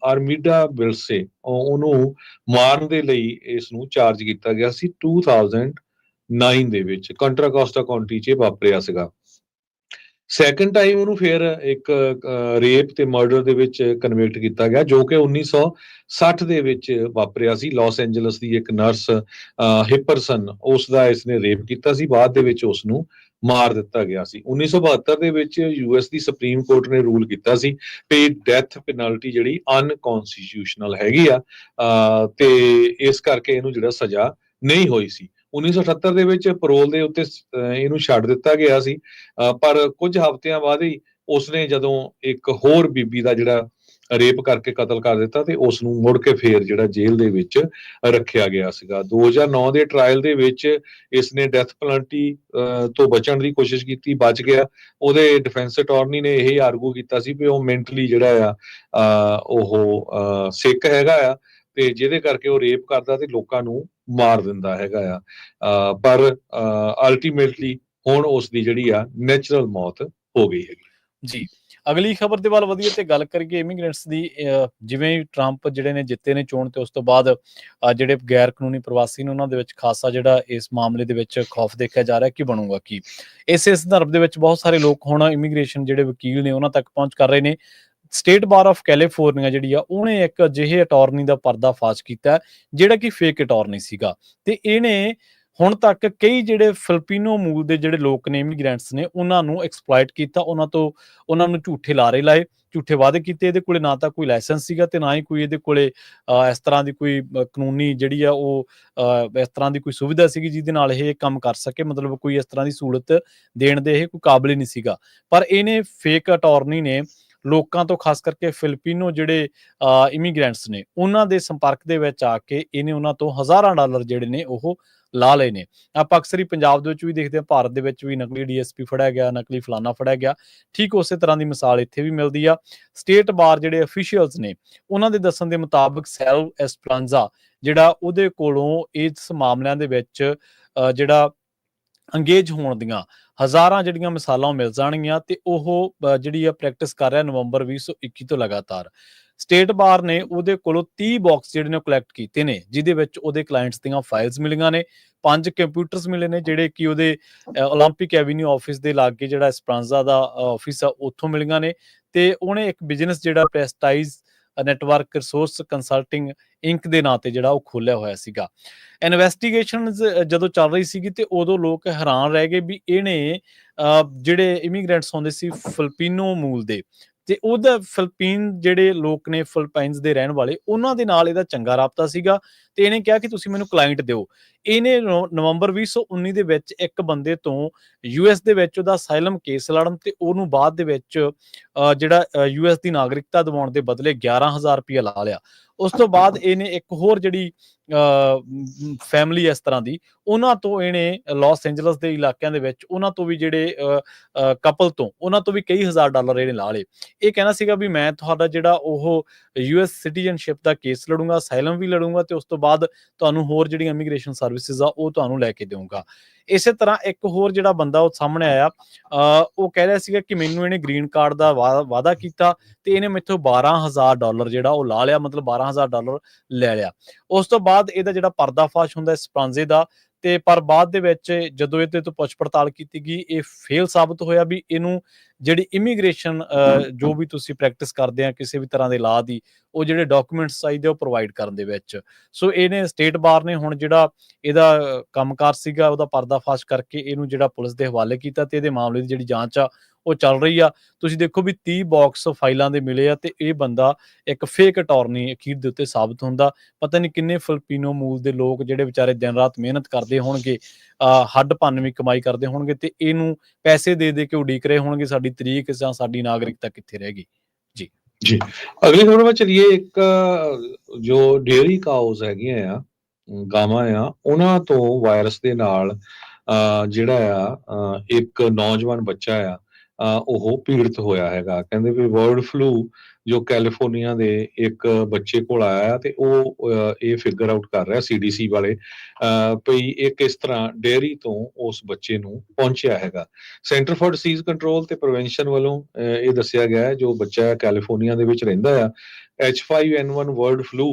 ਆਰਮੀਡਾ ਬਿਲਸੇ ਉਹਨੂੰ ਮਾਰਨ ਦੇ ਲਈ ਇਸ ਨੂੰ ਚਾਰਜ ਕੀਤਾ ਗਿਆ ਸੀ 2009 ਦੇ ਵਿੱਚ। ਕੰਟਰਾ ਕੋਸਟਾ ਕਾਉਂਟੀ 'ਚ ਵਾਪਰਿਆ ਸੀਗਾ। ਸੈਕੰਡ ਟਾਈਮ ਉਹਨੂੰ ਫਿਰ ਇੱਕ ਰੇਪ ਤੇ ਮਰਡਰ ਦੇ ਵਿੱਚ ਕਨਵਿਕਟ ਕੀਤਾ ਗਿਆ, ਜੋ ਕਿ 1960 ਦੇ ਵਿੱਚ ਵਾਪਰਿਆ ਸੀ। ਲਾਸ ਐਂਜਲਸ ਦੀ ਇੱਕ ਨਰਸ ਹਿਪਰਸਨ, ਉਸ ਦਾ ਇਸਨੇ ਰੇਪ ਕੀਤਾ ਸੀ, ਬਾਅਦ ਦੇ ਵਿੱਚ ਉਸ ਨੂੰ ਮਾਰ ਦਿੱਤਾ ਗਿਆ ਸੀ। 1972 ਦੇ ਵਿੱਚ ਯੂਐਸ ਦੀ ਸੁਪਰੀਮ ਕੋਰਟ ਨੇ ਰੂਲ ਕੀਤਾ ਸੀ ਕਿ ਡੈਥ ਪੈਨਲਟੀ ਜਿਹੜੀ ਅਨਕਨਸਟੀਟਿਊਸ਼ਨਲ ਹੈਗੀ ਆ, ਤੇ ਇਸ ਕਰਕੇ ਇਹਨੂੰ ਜਿਹੜਾ ਸਜ਼ਾ ਨਹੀਂ ਹੋਈ ਸੀ। 1978 ਦੇ ਵਿੱਚ ਪੈਰੋਲ ਦੇ ਉੱਤੇ ਇਹਨੂੰ ਛੱਡ ਦਿੱਤਾ ਗਿਆ ਸੀ, ਪਰ ਕੁਝ ਹਫ਼ਤਿਆਂ ਬਾਅਦ ਹੀ ਉਸਨੇ ਜਦੋਂ ਇੱਕ ਹੋਰ ਬੀਬੀ ਦਾ ਜਿਹੜਾ ਰੇਪ ਕਰਕੇ ਕਤਲ ਕਰ ਦਿੱਤਾ ਤੇ ਉਸ ਨੂੰ ਮੁੜ ਕੇ ਫੇਰ ਜਿਹੜਾ ਜੇਲ੍ਹ ਦੇ ਵਿੱਚ ਰੱਖਿਆ ਗਿਆ ਸੀਗਾ। 2009 ਦੇ ਟ੍ਰਾਇਲ ਦੇ ਵਿੱਚ ਇਸਨੇ ਡੈਥ ਪੈਨਲਟੀ ਤੋਂ ਬਚਣ ਦੀ ਕੋਸ਼ਿਸ਼ ਕੀਤੀ, ਬਚ ਗਿਆ। ਉਹਦੇ ਡਿਫੈਂਸ ਅਟਾਰਨੀ ਨੇ ਇਹ ਆਰਗੂ ਕੀਤਾ ਸੀ ਵੀ ਉਹ ਮੈਂਟਲੀ ਜਿਹੜਾ ਆ ਉਹ ਸਿੱਖ ਹੈਗਾ ਆ, ਤੇ ਜਿਹਦੇ ਕਰਕੇ ਉਹ ਰੇਪ ਕਰਦਾ ਤੇ ਲੋਕਾਂ ਨੂੰ ਮਾਰ ਦਿੰਦਾ ਹੈਗਾ ਆ। ਪਰ ਅਲਟੀਮੇਟਲੀ ਹੁਣ ਉਸ ਦੀ ਜਿਹੜੀ ਆ ਨੈਚੁਰਲ ਮੌਤ ਹੋ ਗਈ ਹੈਗੀ ਜੀ। ਅਗਲੀ ਖਬਰ ਦੇ ਵੱਲ ਵਧੀਏ ਤੇ ਗੱਲ ਕਰੀਏ ਇਮੀਗ੍ਰੈਂਟਸ ਦੀ। ਜਿਵੇਂ ਟਰੰਪ ਜਿਹੜੇ ਨੇ ਜਿੱਤੇ ਨੇ ਚੋਣ, ਤੇ ਉਸ ਤੋਂ ਬਾਅਦ ਜਿਹੜੇ ਗੈਰ ਕਾਨੂੰਨੀ ਪ੍ਰਵਾਸੀ ਨੇ ਉਹਨਾਂ ਦੇ ਵਿੱਚ ਖਾਸਾ ਜਿਹੜਾ ਇਸ ਮਾਮਲੇ ਦੇ ਵਿੱਚ ਖੌਫ ਦੇਖਿਆ ਜਾ ਰਿਹਾ ਕਿ ਬਣੂਗਾ ਕੀ। ਇਸ ਸੰਦਰਭ ਦੇ ਵਿੱਚ ਬਹੁਤ ਸਾਰੇ ਲੋਕ ਹੁਣ ਇਮੀਗ੍ਰੇਸ਼ਨ ਜਿਹੜੇ ਵਕੀਲ ਨੇ ਉਹਨਾਂ ਤੱਕ ਪਹੁੰਚ ਕਰ ਰਹੇ ਨੇ। ਸਟੇਟ ਬਾਰ ਆਫ ਕੈਲੀਫੋਰਨੀਆ ਜਿਹੜੀ ਆ ਉਹਨੇ ਇੱਕ ਅਜਿਹੇ ਅਟਾਰਨੀ ਦਾ ਪਰਦਾਫਾਸ਼ ਕੀਤਾ ਜਿਹੜਾ ਕਿ ਫੇਕ ਅਟਾਰਨੀ ਸੀਗਾ, ਤੇ ਇਹਨੇ ਹੁਣ ਤੱਕ ਕਈ ਜਿਹੜੇ ਫਿਲਪੀਨੋ ਮੂਲ ਦੇ ਜਿਹੜੇ ਲੋਕ ਨੇ ਇਮੀਗ੍ਰੈਂਟਸ ਨੇ ਉਹਨਾਂ ਨੂੰ ਐਕਸਪਲੋਇਟ ਕੀਤਾ, ਉਹਨਾਂ ਨੂੰ ਝੂਠੇ ਲਾਰੇ ਲਾਏ, ਝੂਠੇ ਵਾਅਦੇ ਕੀਤੇ। ਇਹਦੇ ਕੋਲੇ ਨਾ ਤਾਂ ਕੋਈ ਲਾਇਸੈਂਸ ਸੀਗਾ ਤੇ ਨਾ ਹੀ ਕੋਈ ਇਹਦੇ ਕੋਲੇ ਇਸ ਤਰ੍ਹਾਂ ਦੀ ਕੋਈ ਕਾਨੂੰਨੀ ਜਿਹੜੀ ਆ ਉਹ ਇਸ ਤਰ੍ਹਾਂ ਦੀ ਕੋਈ ਸੁਵਿਧਾ ਸੀਗੀ ਜਿਹਦੇ ਨਾਲ ਇਹ ਕੰਮ ਕਰ ਸਕੇ। ਮਤਲਬ ਕੋਈ ਇਸ ਤਰ੍ਹਾਂ ਦੀ ਸਹੂਲਤ ਦੇਣ ਦੇ ਇਹ ਕੋਈ ਕਾਬਲ ਹੀ ਨਹੀਂ ਸੀਗਾ। ਪਰ ਇਹਨੇ ਫੇਕ ਅਟਾਰਨੀ ਨੇ ਲੋਕਾਂ ਤੋਂ, ਖਾਸ ਕਰਕੇ ਫਿਲਪੀਨੋ ਜਿਹੜੇ ਇਮੀਗ੍ਰੈਂਟਸ ਨੇ ਉਹਨਾਂ ਦੇ ਸੰਪਰਕ ਦੇ ਵਿੱਚ ਆ ਕੇ ਇਹਨੇ ਉਹਨਾਂ ਤੋਂ ਹਜ਼ਾਰਾਂ ਡਾਲਰ ਜਿਹੜੇ ਨੇ ਉਹ ਲਾ ਲਏ ਨੇ। ਆਪਾਂ ਅਕਸਰ ਹੀ ਪੰਜਾਬ ਦੇ ਵਿੱਚ ਵੀ ਦੇਖਦੇ ਹਾਂ, ਭਾਰਤ ਦੇ ਵਿੱਚ ਵੀ ਨਕਲੀ DSP ਫੜਿਆ ਗਿਆ, ਨਕਲੀ ਫਲਾਨਾ ਫੜਿਆ ਗਿਆ। ਠੀਕ ਉਸੇ ਤਰ੍ਹਾਂ ਦੀ ਮਿਸਾਲ ਇੱਥੇ ਵੀ ਮਿਲਦੀ ਆ। ਸਟੇਟ ਬਾਰ ਜਿਹੜੇ ਅਫੀਸ਼ੀਅਲਸ ਨੇ ਉਹਨਾਂ ਦੇ ਦੱਸਣ ਦੇ ਮੁਤਾਬਕ ਸੈਲ ਐਸਪਰਾਂਜ਼ਾ ਜਿਹੜਾ ਉਹਦੇ ਕੋਲੋਂ ਇਸ ਮਾਮਲਿਆਂ ਦੇ ਵਿੱਚ ਜਿਹੜਾ ਅੰਗੇਜ ਹੋਣ ਦੀਆਂ ਹਜ਼ਾਰਾਂ ਜਿਹੜੀਆਂ ਮਿਸਾਲਾਂ ਮਿਲ ਜਾਣਗੀਆਂ, ਤੇ ਉਹ ਜਿਹੜੀ ਆ ਪ੍ਰੈਕਟਿਸ ਕਰ ਰਿਹਾ ਨਵੰਬਰ 2021 ਤੋਂ ਲਗਾਤਾਰ। ਸਟੇਟ ਬਾਰ ਨੇ ਉਹਦੇ ਕੋਲੋਂ 30 ਬਾਕਸ ਜਿਹੜੇ ਨੇ ਕਲੈਕਟ ਕੀਤੇ ਨੇ, ਜਿਹਦੇ ਵਿੱਚ ਉਹਦੇ ਕਲਾਇੰਟਸ ਦੀਆਂ ਫਾਈਲਸ ਮਿਲੀਆਂ ਨੇ, 5 ਕੰਪਿਊਟਰਸ ਮਿਲੇ ਨੇ ਜਿਹੜੇ ਕਿ ਉਹਦੇ ਓਲੰਪਿਕ ਐਵੀਨਿਊ ਆਫਿਸ ਦੇ ਲਾਗੇ ਜਿਹੜਾ ਐਸਪਰਾਂਜ਼ਾ ਦਾ ਆਫਿਸ ਆ ਉੱਥੋਂ ਮਿਲੀਆਂ ਨੇ। ਤੇ ਉਹਨੇ ਇੱਕ ਬਿਜ਼ਨਸ ਜਿਹੜਾ ਪ੍ਰੈਸਟਾਈਜ਼ ਨੈਟਵਰਕ ਰਿਸੋਰਸ ਕੰਸਲਟਿੰਗ ਇੰਕ ਦੇ ਨਾਂ ਤੇ ਜਿਹੜਾ ਉਹ ਖੋਲਿਆ ਹੋਇਆ ਸੀਗਾ। ਇਨਵੈਸਟੀਗੇਸ਼ਨ ਜਦੋਂ ਚੱਲ ਰਹੀ ਸੀਗੀ ਤੇ ਉਦੋਂ ਲੋਕ ਹੈਰਾਨ ਰਹਿ ਗਏ ਵੀ ਇਹਨੇ ਜਿਹੜੇ ਇਮੀਗ੍ਰੈਂਟਸ ਆਉਂਦੇ ਸੀ ਫਿਲਪੀਨੋ ਮੂਲ ਦੇ, ਤੇ ਉਹਦਾ ਫਿਲਪੀਨ ਜਿਹੜੇ ਲੋਕ ਨੇ ਫਿਲਪਾਈਨਸ ਦੇ ਰਹਿਣ ਵਾਲੇ ਉਹਨਾਂ ਦੇ ਨਾਲ ਇਹਦਾ ਚੰਗਾ ਰਾਬਤਾ ਸੀਗਾ, ਤੇ ਇਹਨੇ ਕਿਹਾ ਕਿ ਤੁਸੀਂ ਮੈਨੂੰ ਕਲਾਇੰਟ ਦਿਓ। ਇਹਨੇ ਨਵੰਬਰ 2019 ਦੇ ਵਿੱਚ ਇੱਕ ਬੰਦੇ ਤੋਂ US ਦੇ ਵਿੱਚ ਉਹਦਾ ਅਸਾਈਲਮ ਕੇਸ ਲੜਨ ਤੇ ਉਹਨੂੰ ਬਾਅਦ ਦੇ ਵਿੱਚ ਜਿਹੜਾ US ਦੀ ਨਾਗਰਿਕਤਾ ਦਿਵਾਉਣ ਦੇ ਬਦਲੇ 11,000 ਰੁਪਇਆ ਲਾ ਲਿਆ। ਉਸ ਤੋਂ ਬਾਅਦ ਇਹਨੇ ਇੱਕ ਹੋਰ ਜਿਹੜੀ ਫੈਮਿਲੀ ਇਸ ਤਰ੍ਹਾਂ ਦੀ, ਉਹਨਾਂ ਤੋਂ ਇਹਨੇ ਲਾਸ ਐਂਜਲਸ ਦੇ ਇਲਾਕਿਆਂ ਦੇ ਵਿੱਚ ਉਹਨਾਂ ਤੋਂ ਵੀ ਜਿਹੜੇ ਕਪਲ ਤੋਂ ਉਹਨਾਂ ਤੋਂ ਵੀ ਕਈ ਹਜ਼ਾਰ ਡਾਲਰ ਇਹਨੇ ਲਾ ਲਏ। ਇਹ ਕਹਿਣਾ ਸੀਗਾ ਵੀ ਮੈਂ ਤੁਹਾਡਾ ਜਿਹੜਾ ਉਹ US ਸਿਟੀਜ਼ਨਸ਼ਿਪ ਦਾ ਕੇਸ ਲੜੂੰਗਾ, ਅਸਾਈਲਮ ਵੀ ਲੜੂੰਗਾ, ਤੇ ਉਸ ਤੋਂ ਬਾਅਦ ਤੁਹਾਨੂੰ ਹੋਰ ਜਿਹੜੀਆਂ ਇਮੀਗ੍ਰੇਸ਼ਨ ਸਰਵਿਸਿਜ਼ ਆ ਉਹ ਤੁਹਾਨੂੰ ਲੈ ਕੇ ਦੇਵਾਂਗਾ। ਇਸੇ ਤਰ੍ਹਾਂ ਇੱਕ ਹੋਰ ਜਿਹੜਾ ਬੰਦਾ ਉਹ ਸਾਹਮਣੇ ਆਇਆ, ਉਹ ਕਹਿ ਰਿਹਾ ਸੀਗਾ ਕਿ ਮੈਨੂੰ ਇਹਨੇ ਗ੍ਰੀਨ ਕਾਰਡ ਦਾ ਵਾਅਦਾ ਕੀਤਾ ਤੇ ਇਹਨੇ ਮੈਥੋਂ 12,000 ਡਾਲਰ ਜਿਹੜਾ ਉਹ ਲਾ ਲਿਆ, ਮਤਲਬ 12,000 ਡਾਲਰ ਲੈ ਲਿਆ। ਉਸ ਤੋਂ ਬਾਅਦ ਇਹਦਾ ਜਿਹੜਾ ਪਰਦਾਫਾਸ਼ ਹੁੰਦਾ ਐਸਪਰਾਂਜ਼ੇ ਦਾ, ਤੇ ਪਰ ਬਾਅਦ ਦੇ ਵਿੱਚ ਜਦੋਂ ਇਹਦੇ ਤੋਂ ਪੁੱਛ ਪੜਤਾਲ ਕੀਤੀ ਗਈ, ਇਹ ਫੇਲ ਸਾਬਤ ਹੋਇਆ ਵੀ ਇਹਨੂੰ ਜਿਹੜੀ ਇਮੀਗ੍ਰੇਸ਼ਨ ਜੋ ਵੀ ਤੁਸੀਂ ਪ੍ਰੈਕਟਿਸ ਕਰਦੇ ਆ ਕਿਸੇ ਵੀ ਤਰ੍ਹਾਂ ਦੇ ਲਾਅ ਦੀ, ਉਹ ਜਿਹੜੇ ਡਾਕੂਮੈਂਟਸ ਚਾਹੀਦੇ ਉਹ ਪ੍ਰੋਵਾਈਡ ਕਰਨ ਦੇ ਵਿੱਚ। ਸੋ ਇਹਨੇ ਸਟੇਟ ਬਾਰ ਨੇ ਹੁਣ ਜਿਹੜਾ ਇਹਦਾ ਕੰਮਕਾਰ ਸੀਗਾ ਉਹਦਾ ਪਰਦਾਫਾਸ਼ ਕਰਕੇ ਇਹਨੂੰ ਜਿਹੜਾ ਪੁਲਿਸ ਦੇ ਹਵਾਲੇ ਕੀਤਾ ਤੇ ਇਹਦੇ ਮਾਮਲੇ ਦੀ ਜਿਹੜੀ ਜਾਂਚ ਆ ਉਹ ਚੱਲ ਰਹੀ ਆ। ਤੁਸੀਂ ਦੇਖੋ ਵੀ 30 ਬਾਕਸ ਫਾਈਲਾਂ ਦੇ ਮਿਲੇ ਆ ਤੇ ਇਹ ਬੰਦਾ ਇੱਕ ਫੇਕ ਅਟਾਰਨੀ ਅਖੀਰ ਦੇ ਉੱਤੇ ਸਾਬਤ ਹੁੰਦਾ। ਪਤਾ ਨਹੀਂ ਕਿੰਨੇ ਫਿਲਪੀਨੋ ਮੂਲ ਦੇ ਲੋਕ ਜਿਹੜੇ ਵਿਚਾਰੇ ਦਿਨ ਰਾਤ ਮਿਹਨਤ ਕਰਦੇ ਹੋਣਗੇ, ਹੱਡ ਭੰਨਵੀਂ ਕਮਾਈ ਕਰਦੇ ਹੋਣਗੇ ਤੇ ਇਹਨੂੰ ਪੈਸੇ ਦੇ ਕੇ ਉਡੀਕ ਰਹੇ ਹੋਣਗੇ ਸਾਡੀ ਤਰੀਕ ਜਾਂ ਸਾਡੀ ਨਾਗਰਿਕਤਾ ਕਿੱਥੇ ਰਹਿ ਗਈ। ਜੀ ਅਗਲੀ ਖਬਰ ਵੱਲ ਚਲੀਏ। ਇੱਕ ਜੋ ਡੇਅਰੀ ਕਾਊਜ਼ ਹੈਗੀਆਂ ਆ, ਗਾਵਾਂ ਆ, ਉਹਨਾਂ ਤੋਂ ਵਾਇਰਸ ਦੇ ਨਾਲ ਜਿਹੜਾ ਆ ਇੱਕ ਨੌਜਵਾਨ ਬੱਚਾ ਆ ਉਹ ਪੀੜਤ ਹੋਇਆ ਹੈਗਾ। ਕਹਿੰਦੇ ਵੀ ਬਰਡ ਫਲੂ ਜੋ ਕੈਲੀਫੋਰਨੀਆ ਦੇ ਇੱਕ ਬੱਚੇ ਕੋਲ ਆਇਆ ਤੇ ਉਹ ਇਹ ਫਿਗਰ ਆਊਟ ਕਰ ਰਿਹਾ CDC ਵਾਲੇ ਵੀ ਇਹ ਕਿਸ ਤਰ੍ਹਾਂ ਡੇਅਰੀ ਤੋਂ ਉਸ ਬੱਚੇ ਨੂੰ ਪਹੁੰਚਿਆ ਹੈਗਾ। ਸੈਂਟਰ ਫॉर ਡਿਸੀਜ਼ ਕੰਟਰੋਲ ਤੇ ਪ੍ਰੀਵੈਂਸ਼ਨ ਵੱਲੋਂ ਇਹ ਦੱਸਿਆ ਗਿਆ ਹੈ ਜੋ ਬੱਚਾ ਕੈਲੀਫੋਰਨੀਆ ਦੇ ਵਿੱਚ ਰਹਿੰਦਾ ਆ, H5N1 ਬਰਡ ਫਲੂ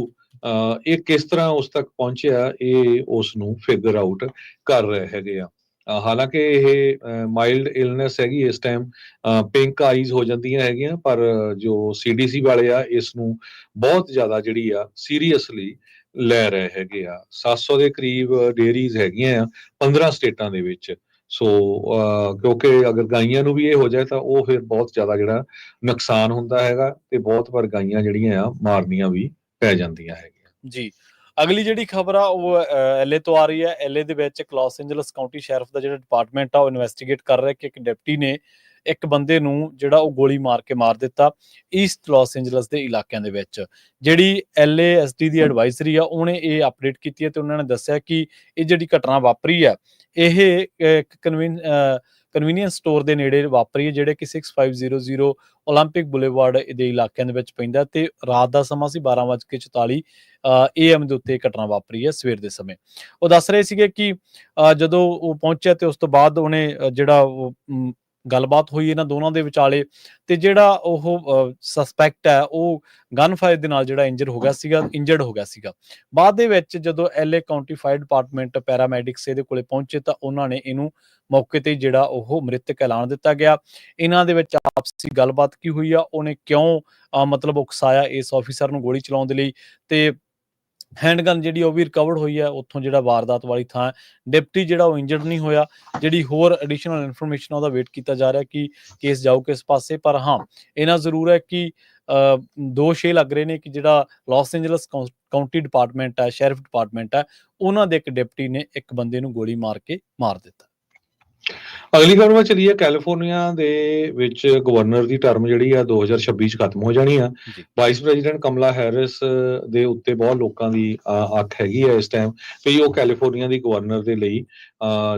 ਇਹ ਕਿਸ ਤਰ੍ਹਾਂ ਉਸ ਤੱਕ ਪਹੁੰਚਿਆ, ਇਹ ਉਸ ਨੂੰ ਫਿਗਰ ਆਊਟ ਕਰ ਰਹੇ ਹੈਗੇ ਆ। ਹਾਲਾਂਕਿ ਇਹ ਮਾਈਲਡ ਇਲਨੈਸ ਹੈਗੀ, ਇਸ ਟਾਈਮ ਪਿੰਕ ਆਈਜ਼ ਹੋ ਜਾਂਦੀਆਂ ਹੈਗੀਆਂ, ਪਰ ਜੋ CDC ਵਾਲੇ ਆ ਇਸ ਨੂੰ ਬਹੁਤ ਜ਼ਿਆਦਾ ਜਿਹੜੀ ਆ ਸੀਰੀਅਸਲੀ ਲੈ ਰਹੇ ਹੈਗੇ ਆ। 700 ਦੇ ਕਰੀਬ ਡੇਅਰੀਜ਼ ਹੈਗੀਆਂ ਆ 15 ਸਟੇਟਾਂ ਦੇ ਵਿੱਚ। ਸੋ ਕਿਉਂਕਿ ਅਗਰ ਗਾਈਆਂ ਨੂੰ ਵੀ ਇਹ ਹੋ ਜਾਏ ਤਾਂ ਉਹ ਫਿਰ ਬਹੁਤ ਜ਼ਿਆਦਾ ਜਿਹੜਾ ਨੁਕਸਾਨ ਹੁੰਦਾ ਹੈਗਾ ਤੇ ਬਹੁਤ ਵਾਰ ਗਾਈਆਂ ਜਿਹੜੀਆਂ ਆ ਮਾਰਨੀਆਂ ਵੀ ਪੈ ਜਾਂਦੀਆਂ ਹੈਗੀਆਂ। ਜੀ ਅਗਲੀ ਜਿਹੜੀ ਖਬਰ ਆ ਉਹ LA ਤੋਂ ਆ ਰਹੀ ਹੈ। LA ਦੇ ਵਿੱਚ ਇੱਕ ਲਾਸ ਐਂਜਲਸ ਕਾਉਂਟੀ ਸ਼ੈਰਿਫ ਦਾ ਜਿਹੜਾ ਡਿਪਾਰਟਮੈਂਟ ਆ ਉਹ ਇਨਵੈਸਟੀਗੇਟ ਕਰ ਰਿਹਾ ਕਿ ਇੱਕ ਡਿਪਟੀ ਨੇ ਇੱਕ ਬੰਦੇ ਨੂੰ ਜਿਹੜਾ ਉਹ ਗੋਲੀ ਮਾਰ ਕੇ ਮਾਰ ਦਿੱਤਾ ਈਸਟ ਲਾਸ ਐਂਜਲਸ ਦੇ ਇਲਾਕਿਆਂ ਦੇ ਵਿੱਚ। ਜਿਹੜੀ LASD ਦੀ ਐਡਵਾਈਜ਼ਰੀ ਆ ਉਹਨੇ ਇਹ ਅਪਡੇਟ ਕੀਤੀ ਹੈ ਤੇ ਉਹਨਾਂ ਨੇ ਦੱਸਿਆ ਕਿ ਇਹ ਜਿਹੜੀ ਘਟਨਾ ਵਾਪਰੀ ਆ ਇਹ ਇੱਕ ਕਨਵੀਨੀਅੰਸ ਸਟੋਰ ਦੇ ਨੇੜੇ ਵਾਪਰੀ ਹੈ ਜਿਹੜੇ ਕਿ 6500 ਓਲੰਪਿਕ ਬੁਲੇਵਾਰਡ ਦੇ ਇਲਾਕਿਆਂ ਦੇ ਵਿੱਚ ਪੈਂਦਾ ਤੇ ਰਾਤ ਦਾ ਸਮਾਂ ਸੀ 12:44 AM ਦੇ ਉੱਤੇ ਘਟਨਾ ਵਾਪਰੀ ਹੈ ਸਵੇਰ ਦੇ ਸਮੇਂ। ਉਹ ਦੱਸ ਰਹੇ ਸੀਗੇ ਕਿ ਜਦੋਂ ਉਹ ਪਹੁੰਚਿਆ ਤੇ ਉਸ ਤੋਂ ਬਾਅਦ ਉਹਨੇ ਜਿਹੜਾ ਗੱਲਬਾਤ ਹੋਈ ਇਹਨਾਂ ਦੋਨਾਂ ਦੇ ਵਿਚਾਲੇ ਤੇ ਜਿਹੜਾ ਉਹ ਸਸਪੈਕਟ ਹੈ ਉਹ ਗਨ ਫਾਇਰ ਦੇ ਨਾਲ ਜਿਹੜਾ ਇੰਜਰਡ ਹੋ ਗਿਆ ਸੀਗਾ। ਬਾਅਦ ਦੇ ਵਿੱਚ ਜਦੋਂ LA County fire department paramedics ਇਹਦੇ ਕੋਲੇ ਪਹੁੰਚੇ ਤਾਂ ਉਹਨਾਂ ਨੇ ਇਹਨੂੰ ਮੌਕੇ ਤੇ ਜਿਹੜਾ ਉਹ ਮ੍ਰਿਤਕ ਐਲਾਨ ਦਿੱਤਾ ਗਿਆ। ਇਹਨਾਂ ਦੇ ਵਿੱਚ ਆਪਸੀ ਗੱਲਬਾਤ ਕੀ ਹੋਈ ਆ, ਉਹਨੇ ਕਿਉਂ ਮਤਲਬ ਉਕਸਾਇਆ ਇਸ ਆਫੀਸਰ ਨੂੰ ਗੋਲੀ ਚਲਾਉਣ ਦੇ ਲਈ, ਤੇ ਹੈਂਡਗਨ ਜਿਹੜੀ ਉਹ ਵੀ ਰਿਕਵਰਡ ਹੋਈ ਹੈ ਉੱਥੋਂ ਜਿਹੜਾ ਵਾਰਦਾਤ ਵਾਲੀ ਥਾਂ। ਡਿਪਟੀ ਜਿਹੜਾ ਉਹ ਇੰਜਰਡ ਨਹੀਂ ਹੋਇਆ। ਜਿਹੜੀ ਹੋਰ ਐਡੀਸ਼ਨਲ ਇਨਫੋਰਮੇਸ਼ਨ ਉਹਦਾ ਵੇਟ ਕੀਤਾ ਜਾ ਰਿਹਾ ਕਿ ਕੇਸ ਜਾਊ ਕਿਸ ਪਾਸੇ। ਪਰ ਹਾਂ ਇਹਨਾਂ ਜ਼ਰੂਰ ਹੈ ਕਿ ਦੋਸ਼ ਇਹ ਲੱਗ ਰਹੇ ਨੇ ਕਿ ਜਿਹੜਾ ਲਾਸ ਐਂਜਲਸ ਕਾਉਂਟੀ ਡਿਪਾਰਟਮੈਂਟ ਹੈ, ਸ਼ੈਰਿਫ ਡਿਪਾਰਟਮੈਂਟ ਹੈ, ਉਹਨਾਂ ਦੇ ਇੱਕ ਡਿਪਟੀ ਨੇ ਇੱਕ ਬੰਦੇ ਨੂੰ ਗੋਲੀ ਮਾਰ ਕੇ ਮਾਰ ਦਿੱਤਾ। ਅਗਲੀ ਖਬਰ ਵੱਲ ਚਲੀਏ। ਕੈਲੀਫੋਰਨੀਆ ਦੇ ਵਿੱਚ ਗਵਰਨਰ ਦੀ ਟਰਮ ਜਿਹੜੀ ਆ 2026 ਚ ਖਤਮ ਹੋ ਜਾਣੀ ਆ। ਵਾਈਸ ਪ੍ਰੈਜ਼ੀਡੈਂਟ ਕਮਲਾ ਹੈਰਿਸ ਦੇ ਉੱਤੇ ਬਹੁਤ ਲੋਕਾਂ ਦੀ ਅੱਖ ਹੈਗੀ ਆ ਇਸ ਟਾਈਮ ਵੀ ਉਹ ਕੈਲੀਫੋਰਨੀਆ ਦੀ ਗਵਰਨਰ ਦੇ ਲਈ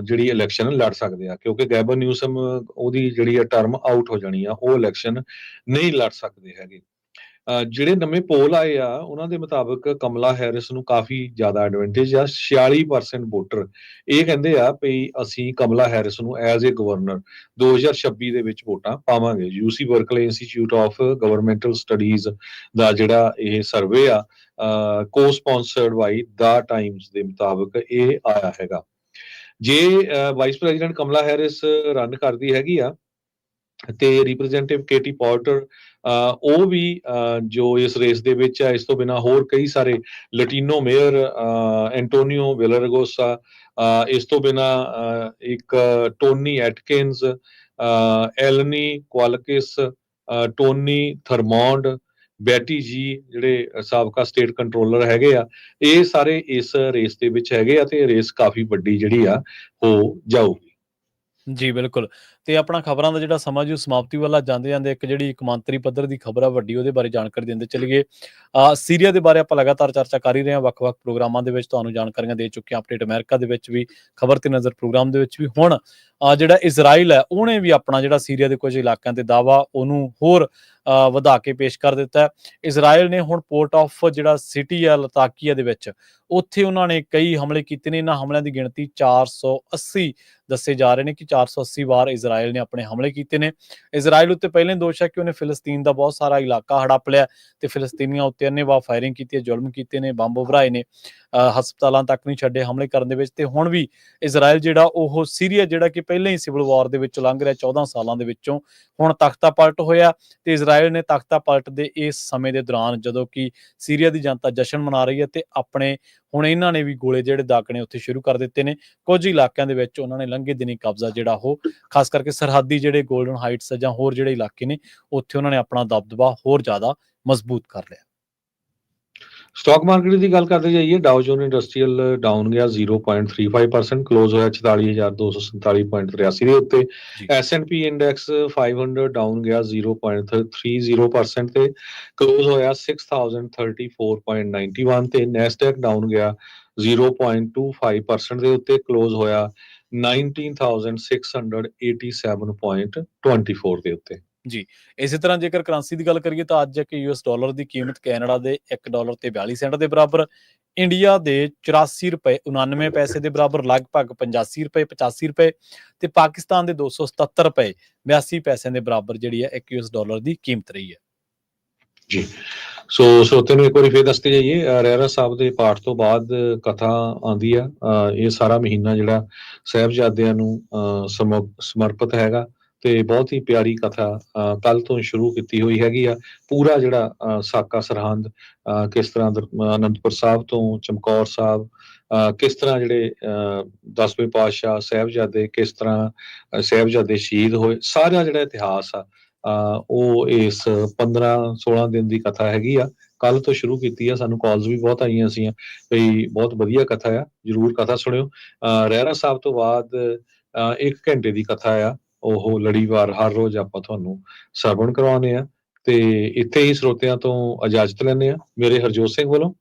ਜਿਹੜੀ ਇਲੈਕਸ਼ਨ ਲੜ ਸਕਦੇ ਆ, ਕਿਉਂਕਿ ਗੈਬਨ ਨਿਊਸਮ ਉਹਦੀ ਜਿਹੜੀ ਆ ਟਰਮ ਆਊਟ ਹੋ ਜਾਣੀ ਆ, ਉਹ ਇਲੈਕਸ਼ਨ ਨਹੀਂ ਲੜ ਸਕਦੇ ਹੈਗੇ। ਜਿਹੜੇ ਨਵੇਂ ਪੋਲ ਆਏ ਆ ਉਹਨਾਂ ਦੇ ਮੁਤਾਬਕ ਕਮਲਾ ਹੈਰਿਸ ਨੂੰ ਕਾਫੀ ਜ਼ਿਆਦਾ ਐਡਵਾਂਟੇਜ ਆ। 46% ਵੋਟਰ ਇਹ ਕਹਿੰਦੇ ਆ ਵੀ ਅਸੀਂ ਕਮਲਾ ਹੈਰਿਸ ਨੂੰ ਐਜ਼ ਏ ਗਵਰਨਰ 2026 ਦੇ ਵਿੱਚ ਵੋਟਾਂ ਪਾਵਾਂਗੇ। UC Berkeley Institute of Governmental Studies ਦਾ ਜਿਹੜਾ ਇਹ ਸਰਵੇ ਆ ਕੋ ਸਪਾਂਸਰਡ ਬਾਈ ਦਾ ਟਾਈਮਸ ਦੇ ਮੁਤਾਬਕ ਇਹ ਆਇਆ ਹੈਗਾ। ਜੇ ਵਾਈਸ ਪ੍ਰੈਜ਼ੀਡੈਂਟ ਕਮਲਾ ਹੈਰਿਸ ਰਨ ਕਰਦੀ ਹੈਗੀ ਆ ਤੇ ਰਿਪਰੈਜ਼ੈਂਟੇਟਿਵ ਕੇਟੀ ਪੋਰਟਰ ਉਹ ਵੀ ਜੋ ਇਸ ਰੇਸ ਦੇ ਵਿੱਚ ਆ, ਇਸ ਤੋਂ ਬਿਨਾਂ ਹੋਰ ਕਈ ਸਾਰੇ ਲਟੀਨੋ ਮੇਅਰ ਐਂਟੋਨੀਓ ਵਿਲਰਗੋਸਾ, ਇਸ ਤੋਂ ਬਿਨਾਂ ਇੱਕ ਟੋਨੀ ਐਟਕਿਨਸ, ਐਲਨੀ ਕੁਆਲਕਿਸ, ਟੋਨੀ ਥਰਮੌਂਡ, ਬੈਟੀ ਜੀ ਜਿਹੜੇ ਸਾਬਕਾ ਸਟੇਟ ਕੰਟਰੋਲਰ ਹੈਗੇ ਆ, ਇਹ ਸਾਰੇ ਇਸ ਰੇਸ ਦੇ ਵਿੱਚ ਹੈਗੇ ਆ ਤੇ ਰੇਸ ਕਾਫੀ ਵੱਡੀ ਜਿਹੜੀ ਆ ਹੋ ਜਾਊਗੀ। ਜੀ ਬਿਲਕੁਲ। ਤੇ ਆਪਣਾ ਖਬਰਾਂ ਦਾ ਜਿਹੜਾ ਸਮਾਂ ਜੀ ਸਮਾਪਤੀ ਵਾਲਾ ਜਾਂਦੇ ਇੱਕ ਜਿਹੜੀ ਕੌਮਾਂਤਰੀ ਪੱਧਰ ਦੀ ਖਬਰ ਆ ਵੱਡੀ, ਉਹਦੇ ਬਾਰੇ ਜਾਣਕਾਰੀ ਦਿੰਦੇ ਚਲੀਏ। ਸੀਰੀਆ ਦੇ ਬਾਰੇ ਆਪਾਂ ਲਗਾਤਾਰ ਚਰਚਾ ਕਰ ਹੀ ਰਹੇ ਹਾਂ ਵੱਖ-ਵੱਖ ਪ੍ਰੋਗਰਾਮਾਂ ਦੇ ਵਿੱਚ, ਤੁਹਾਨੂੰ ਜਾਣਕਾਰੀਆਂ ਦੇ ਚੁੱਕੇ ਹਾਂ। ਅਪਡੇਟ ਅਮਰੀਕਾ ਦੇ ਵਿੱਚ ਵੀ, ਖਬਰ ਤੇ ਨਜ਼ਰ ਪ੍ਰੋਗਰਾਮ ਦੇ ਵਿੱਚ ਵੀ। ਹੁਣ ਜਿਹੜਾ ਇਜ਼ਰਾਈਲ ਹੈ ਉਹਨੇ ਵੀ ਆਪਣਾ ਜਿਹੜਾ ਸੀਰੀਆ ਦੇ ਕੁਝ ਇਲਾਕਿਆਂ ਤੇ ਦਾਅਵਾ ਉਹਨੂੰ ਹੋਰ ਵਧਾ ਕੇ ਪੇਸ਼ ਕਰ ਦਿੱਤਾ ਹੈ। ਇਜ਼ਰਾਈਲ ਨੇ ਹੁਣ ਪੋਰਟ ਆਫ ਜਿਹੜਾ ਸਿਟੀ ਆ ਲਤਾਕੀਆ ਦੇ ਵਿੱਚ, ਉੱਥੇ ਉਹਨਾਂ ਨੇ ਕਈ ਹਮਲੇ ਕੀਤੇ ਨੇ। ਇਹਨਾਂ ਹਮਲਿਆਂ ਦੀ ਗਿਣਤੀ 480 ਦੱਸੇ ਜਾ ਰਹੇ ਨੇ ਕਿ 480 ਵਾਰ ਇਜ਼ਰਾਈਲ ਨੇ ਆਪਣੇ ਹਮਲੇ ਕੀਤੇ ਨੇ। ਇਜ਼ਰਾਈਲ ਉੱਤੇ ਪਹਿਲੇ ਦੋਸ਼ ਹੈ ਕਿ ਉਹਨੇ ਫਿਲਸਤੀਨ ਦਾ ਬਹੁਤ ਸਾਰਾ ਇਲਾਕਾ ਹੜੱਪ ਲਿਆ ਤੇ ਫਿਲਸਤੀਨੀਆਂ ਉੱਤੇ ਅੰਨ੍ਹੇਵਾਹ ਫਾਇਰਿੰਗ ਕੀਤੀ ਹੈ, ਜ਼ੁਲਮ ਕੀਤੇ ਨੇ, ਬੰਬ ਉਭਰਾਏ ਨੇ। ਹਸਪਤਾਲਾਂ ਤੱਕ ਨਹੀਂ ਛੱਡੇ ਹਮਲੇ ਕਰਨ ਦੇ ਵਿੱਚ, ਤੇ ਹੁਣ ਵੀ ਇਜ਼ਰਾਈਲ ਜਿਹੜਾ ਉਹ ਸੀਰੀਆ ਜਿਹੜਾ ਕਿ ਪਹਿਲਾਂ ਹੀ ਸਿਵਲ ਵਾਰ ਦੇ ਵਿੱਚੋਂ ਲੰਘ ਰਿਹਾ 14 ਸਾਲਾਂ ਦੇ ਵਿੱਚੋਂ, ਹੁਣ ਤਖਤਾ ਪਲਟ ਹੋਇਆ। ਤੇ ਇਜ਼ਰਾਈਲ ਨੇ ਤਖਤਾ ਪਲਟ ਦੇ ਇਸ ਸਮੇਂ ਦੇ ਦੌਰਾਨ, ਜਦੋਂ ਕਿ ਸੀਰੀਆ ਦੀ ਜਨਤਾ ਜਸ਼ਨ ਮਨਾ ਰਹੀ ਹੈ, ਤੇ ਆਪਣੇ ਹੁਣ ਇਹਨਾਂ ਨੇ ਵੀ ਗੋਲੇ ਜਿਹੜੇ ਦਾਗਣੇ ਉੱਥੇ ਸ਼ੁਰੂ ਕਰ ਦਿੱਤੇ ਨੇ। ਕੁਝ ਇਲਾਕਿਆਂ ਦੇ ਵਿੱਚ ਉਹਨਾਂ ਨੇ ਲੰਘੇ ਦਿਨੀ ਕਬਜ਼ਾ ਜਿਹੜਾ ਉਹ, ਖਾਸ ਕਰਕੇ ਸਰਹੱਦੀ ਜਿਹੜੇ ਗੋਲਡਨ ਹਾਈਟਸ ਜਾਂ ਹੋਰ ਜਿਹੜੇ ਇਲਾਕੇ ਨੇ, ਉੱਥੇ ਉਹਨਾਂ ਨੇ ਆਪਣਾ ਦਬਦਬਾ ਹੋਰ ਜ਼ਿਆਦਾ ਮਜ਼ਬੂਤ ਕਰ ਲਿਆ। ਸਟਾਕ ਮਾਰਕੀਟ ਦੀ ਗੱਲ ਕਰਦੇ ਜਾਈਏ, ਡਾਓ ਜੋਨ ਇੰਡਸਟਰੀਅਲ ਡਾਊਨ ਗਿਆ 0.35%, ਕਲੋਜ਼ ਹੋਇਆ 44247.83 ਦੇ ਉੱਤੇ। ਜੀ। S&P ਇੰਡੈਕਸ 500 ਡਾਊਨ ਗਿਆ 0.30% ਤੇ ਕਲੋਜ਼ ਹੋਇਆ 6034.91 ਤੇ। ਨੈਸਡੈਕ ਡਾਊਨ ਗਿਆ 0.25% ਦੇ ਉੱਤੇ, ਕਲੋਜ਼ ਹੋਇਆ 19687.24 ਦੇ ਉੱਤੇ। ਜੀ, ਇਸੇ ਤਰ੍ਹਾਂ ਜੇਕਰ ਕਰੰਸੀ ਦੀ ਗੱਲ ਕਰੀਏ ਤਾਂ ਅੱਜ ਇੱਕ US ਡਾਲਰ ਦੀ ਕੀਮਤ ਕੈਨੇਡਾ ਦੇ $1.42 ਦੇ ਬਰਾਬਰ, ਇੰਡੀਆ ਦੇ ₹84.99 ਦੇ ਬਰਾਬਰ, ਲਗਭਗ ₹85.85 ਤੇ ਪਾਕਿਸਤਾਨ ਦੇ $277.82 ਦੇ ਬਰਾਬਰ ਜਿਹੜੀ ਹੈ ਇੱਕ US ਡਾਲਰ ਦੀ ਕੀਮਤ ਰਹੀ ਹੈ। ਜੀ, ਸੋ ਸਰੋਤਿਆਂ ਨੂੰ ਇੱਕ ਵਾਰੀ ਫੇਰ ਦੱਸਦੇ ਜਾਈਏ, ਰਹਿਰਾ ਸਾਹਿਬ ਦੇ ਪਾਠ ਤੋਂ ਬਾਅਦ ਕਥਾ ਆਉਂਦੀ ਆ। ਇਹ ਸਾਰਾ ਮਹੀਨਾ ਜਿਹੜਾ ਸਾਹਿਬਜ਼ਾਦਿਆਂ ਨੂੰ ਸਮਰਪਿਤ ਹੈਗਾ, ਤੇ ਬਹੁਤ ਹੀ ਪਿਆਰੀ ਕਥਾ ਕੱਲ ਤੋਂ ਸ਼ੁਰੂ ਕੀਤੀ ਹੋਈ ਹੈਗੀ ਆ। ਪੂਰਾ ਜਿਹੜਾ ਸਾਕਾ ਸਰਹੰਦ, ਕਿਸ ਤਰ੍ਹਾਂ ਅਨੰਦਪੁਰ ਸਾਹਿਬ ਤੋਂ ਚਮਕੌਰ ਸਾਹਿਬ, ਕਿਸ ਤਰ੍ਹਾਂ ਜਿਹੜੇ 10ਵੇਂ ਪਾਤਸ਼ਾਹ ਸਾਹਿਬਜ਼ਾਦੇ, ਕਿਸ ਤਰ੍ਹਾਂ ਸਾਹਿਬਜ਼ਾਦੇ ਸ਼ਹੀਦ ਹੋਏ, ਸਾਰਾ ਜਿਹੜਾ ਇਤਿਹਾਸ ਆ ਉਹ ਇਸ 15-16 ਦਿਨ ਦੀ ਕਥਾ ਹੈਗੀ ਆ। ਕੱਲ ਤੋਂ ਸ਼ੁਰੂ ਕੀਤੀ ਆ, ਸਾਨੂੰ ਕਾਲਸ ਵੀ ਬਹੁਤ ਆਈਆਂ ਸੀਆਂ ਵੀ ਬਹੁਤ ਵਧੀਆ ਕਥਾ ਆ, ਜ਼ਰੂਰ ਕਥਾ ਸੁਣਿਓ। ਰਹਿਰਾ ਸਾਹਿਬ ਤੋਂ ਬਾਅਦ 1 ਘੰਟੇ ਦੀ ਕਥਾ ਆ, ਉਹ ਲੜੀਵਾਰ ਹਰ ਰੋਜ਼ ਆਪਾਂ ਤੁਹਾਨੂੰ ਸਰਵਣ ਕਰਵਾਉਂਦੇ ਆ। ਤੇ ਇੱਥੇ ਹੀ ਸਰੋਤਿਆਂ ਤੋਂ ਇਜਾਜ਼ਤ ਲੈਂਦੇ ਆ। ਮੇਰੇ ਹਰਜੋਤ ਸਿੰਘ ਵੱਲੋਂ,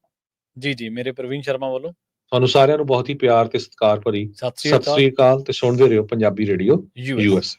ਜੀ, ਮੇਰੇ ਪ੍ਰਵੀਨ ਸ਼ਰਮਾ ਵੱਲੋਂ ਤੁਹਾਨੂੰ ਸਾਰਿਆਂ ਨੂੰ ਬਹੁਤ ਹੀ ਪਿਆਰ ਤੇ ਸਤਿਕਾਰ ਭਰੀ ਸਤਿ ਸਤਿ ਸ੍ਰੀ ਅਕਾਲ, ਤੇ ਸੁਣਦੇ ਰਹੋ ਪੰਜਾਬੀ ਰੇਡੀਓ US। US।